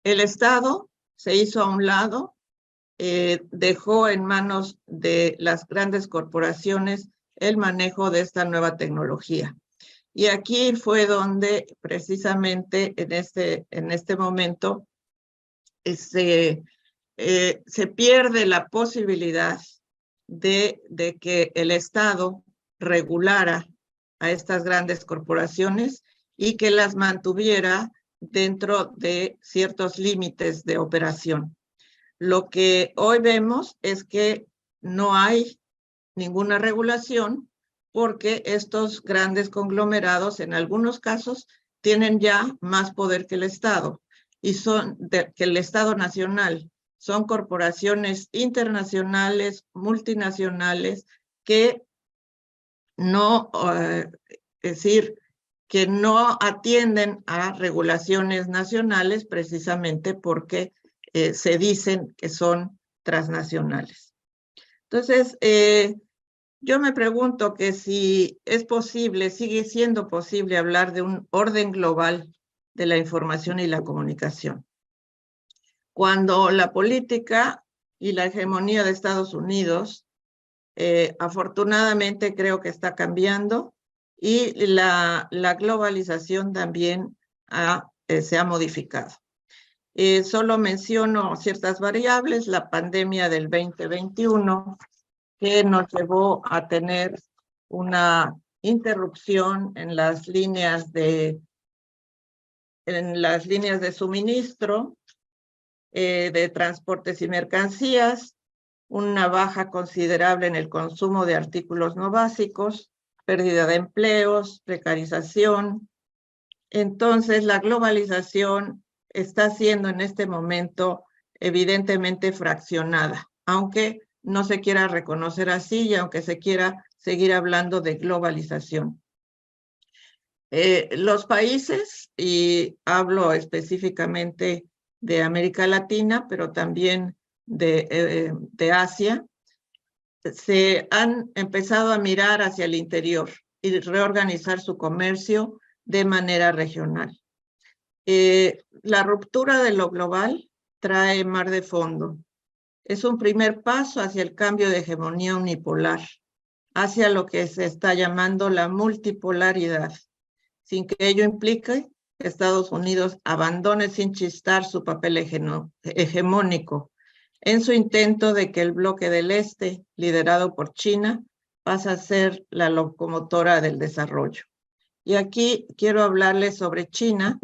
El Estado se hizo a un lado, dejó en manos de las grandes corporaciones el manejo de esta nueva tecnología. Y aquí fue donde precisamente en este momento se pierde la posibilidad de que el Estado regulara a estas grandes corporaciones y que las mantuviera dentro de ciertos límites de operación. Lo que hoy vemos es que no hay ninguna regulación porque estos grandes conglomerados en algunos casos tienen ya más poder que el Estado y que el Estado nacional. Son corporaciones internacionales, multinacionales que no, es decir, que no atienden a regulaciones nacionales precisamente porque se dicen que son transnacionales. Entonces, yo me pregunto que si es posible, sigue siendo posible hablar de un orden global de la información y la comunicación, cuando la política y la hegemonía de Estados Unidos afortunadamente creo que está cambiando y la globalización también se ha modificado. Solo menciono ciertas variables, la pandemia del 2021, que nos llevó a tener una interrupción en las líneas de suministro, de transportes y mercancías, una baja considerable en el consumo de artículos no básicos, pérdida de empleos, precarización. Entonces, la globalización está siendo en este momento evidentemente fraccionada, aunque no se quiera reconocer así y aunque se quiera seguir hablando de globalización. Los países, y hablo específicamente de América Latina, pero también de Asia, se han empezado a mirar hacia el interior y reorganizar su comercio de manera regional. La ruptura de lo global trae mar de fondo. Es un primer paso hacia el cambio de hegemonía unipolar, hacia lo que se está llamando la multipolaridad, sin que ello implique que Estados Unidos abandone sin chistar su papel hegemónico en su intento de que el bloque del Este, liderado por China, pase a ser la locomotora del desarrollo. Y aquí quiero hablarles sobre China.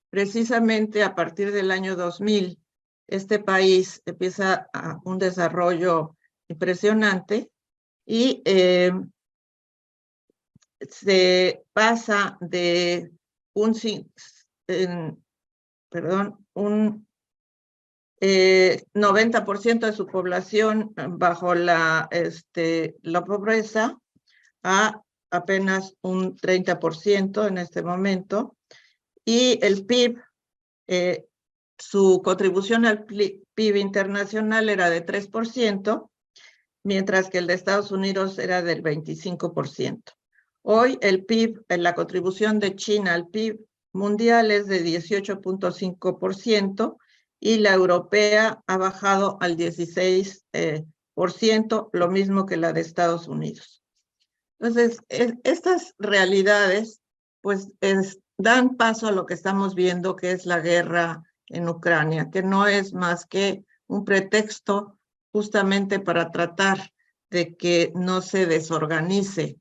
Precisamente a partir del año 2000, este país empieza un desarrollo impresionante y se pasa de un 90% de su población bajo la pobreza a apenas un 30% en este momento. y el PIB, su contribución al PIB internacional era de 3%, mientras que el de Estados Unidos era del 25%. Hoy el PIB, la contribución de China al PIB mundial es de 18.5% y la europea ha bajado al 16%, lo mismo que la de Estados Unidos. Entonces, estas realidades pues dan paso a lo que estamos viendo, que es la guerra en Ucrania, que no es más que un pretexto justamente para tratar de que no se desorganice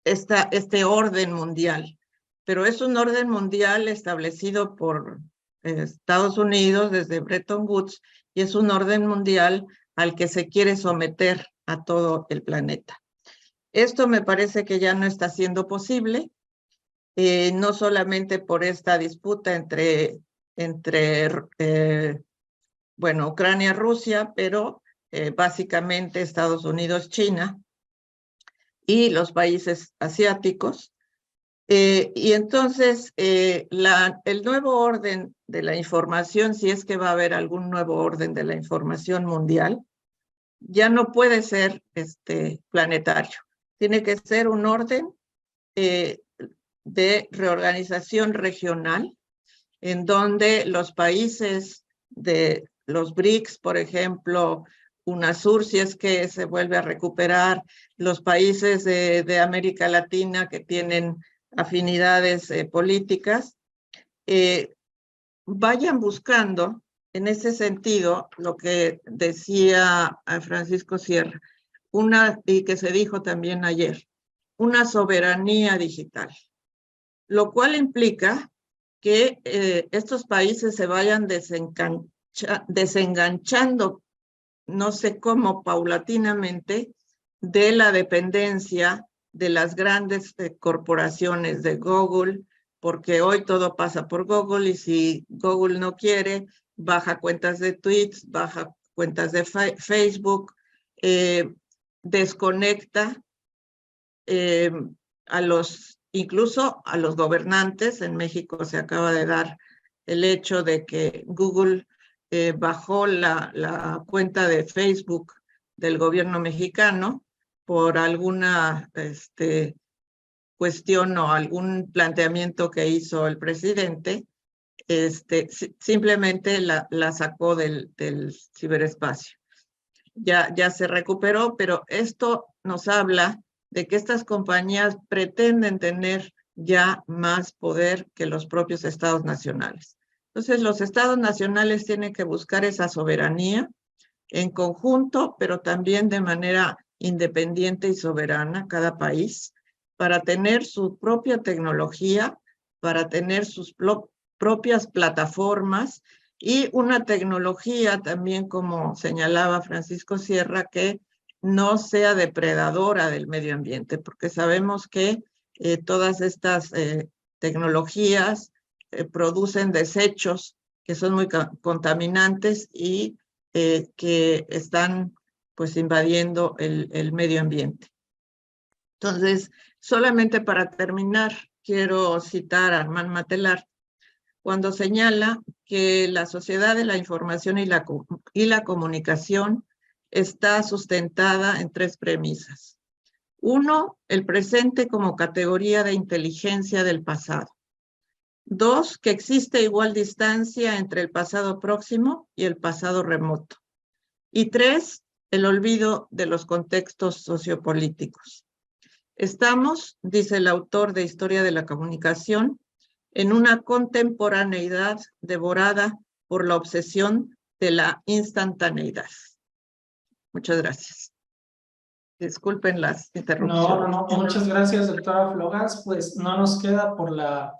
este orden mundial. Pero es un orden mundial establecido por Estados Unidos desde Bretton Woods y es un orden mundial al que se quiere someter a todo el planeta. Esto me parece que ya no está siendo posible, no solamente por esta disputa entre Ucrania y Rusia, pero básicamente Estados Unidos, China y los países asiáticos. Y entonces el nuevo orden de la información, si es que va a haber algún nuevo orden de la información mundial, ya no puede ser planetario. Tiene que ser un orden de reorganización regional, en donde los países de los BRICS, por ejemplo, UNASUR, si es que se vuelve a recuperar, los países de América Latina que tienen afinidades políticas, vayan buscando en ese sentido lo que decía Francisco Sierra, y que se dijo también ayer, una soberanía digital, lo cual implica que estos países se vayan desenganchando, no sé cómo, paulatinamente, de la dependencia de las grandes corporaciones de Google, porque hoy todo pasa por Google y si Google no quiere, baja cuentas de tweets, baja cuentas de Facebook, desconecta incluso a los gobernantes. En México se acaba de dar el hecho de que Google bajó la cuenta de Facebook del gobierno mexicano por alguna cuestión o algún planteamiento que hizo el presidente. Simplemente la sacó del ciberespacio. Ya se recuperó, pero esto nos habla de que estas compañías pretenden tener ya más poder que los propios estados nacionales. Entonces, los estados nacionales tienen que buscar esa soberanía en conjunto, pero también de manera independiente y soberana, cada país, para tener su propia tecnología, para tener sus propias plataformas y una tecnología también, como señalaba Francisco Sierra, que no sea depredadora del medio ambiente, porque sabemos que todas estas tecnologías producen desechos que son muy contaminantes y que están pues invadiendo el medio ambiente. Entonces, solamente para terminar, quiero citar a Armand Matelar cuando señala que la sociedad de la información y la comunicación está sustentada en tres premisas. Uno, el presente como categoría de inteligencia del pasado. Dos, que existe igual distancia entre el pasado próximo y el pasado remoto. Y tres, el olvido de los contextos sociopolíticos. Estamos, dice el autor de Historia de la Comunicación, en una contemporaneidad devorada por la obsesión de la instantaneidad. Muchas gracias. Disculpen las interrupciones. No, muchas gracias, doctora Flogans. Pues no nos queda por la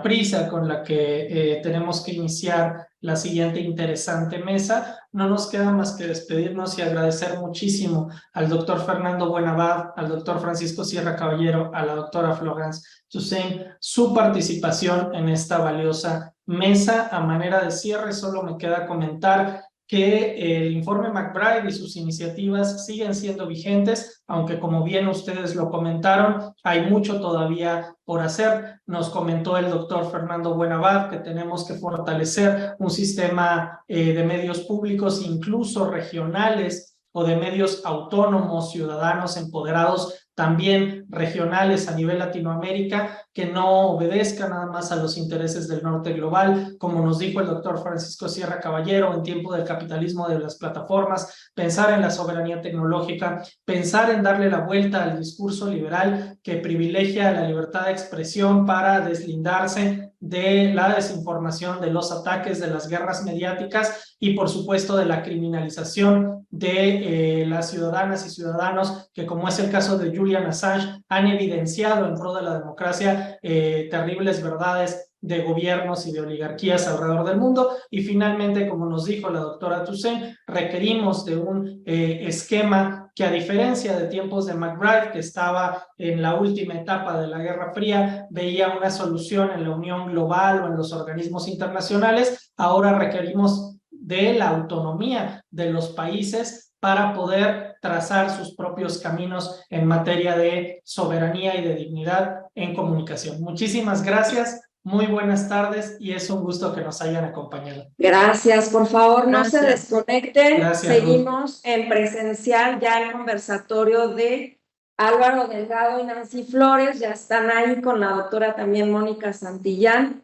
prisa con la que tenemos que iniciar la siguiente interesante mesa. No nos queda más que despedirnos y agradecer muchísimo al doctor Fernando Buenabad, al doctor Francisco Sierra Caballero, a la doctora Florence Toussaint, su participación en esta valiosa mesa. A manera de cierre, solo me queda comentar que el informe MacBride y sus iniciativas siguen siendo vigentes, aunque como bien ustedes lo comentaron, hay mucho todavía por hacer. Nos comentó el doctor Fernando Buenabad que tenemos que fortalecer un sistema de medios públicos, incluso regionales, o de medios autónomos, ciudadanos empoderados, también regionales a nivel Latinoamérica, que no obedezcan nada más a los intereses del norte global, como nos dijo el doctor Francisco Sierra Caballero, en tiempo del capitalismo de las plataformas, pensar en la soberanía tecnológica, pensar en darle la vuelta al discurso liberal que privilegia la libertad de expresión para deslindarse de la desinformación, de los ataques, de las guerras mediáticas y por supuesto de la criminalización de las ciudadanas y ciudadanos que, como es el caso de Julian Assange, han evidenciado en pro de la democracia terribles verdades de gobiernos y de oligarquías alrededor del mundo. Y finalmente, como nos dijo la doctora Toussaint, requerimos de un esquema que, a diferencia de tiempos de MacBride, que estaba en la última etapa de la Guerra Fría, veía una solución en la Unión Global o en los organismos internacionales. Ahora requerimos de la autonomía de los países para poder trazar sus propios caminos en materia de soberanía y de dignidad en comunicación. Muchísimas gracias, muy buenas tardes y es un gusto que nos hayan acompañado. Gracias, por favor, no se desconecten. Gracias, Seguimos en presencial ya el conversatorio de Álvaro Delgado y Nancy Flores. Ya están ahí con la doctora también Mónica Santillán.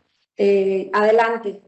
Adelante.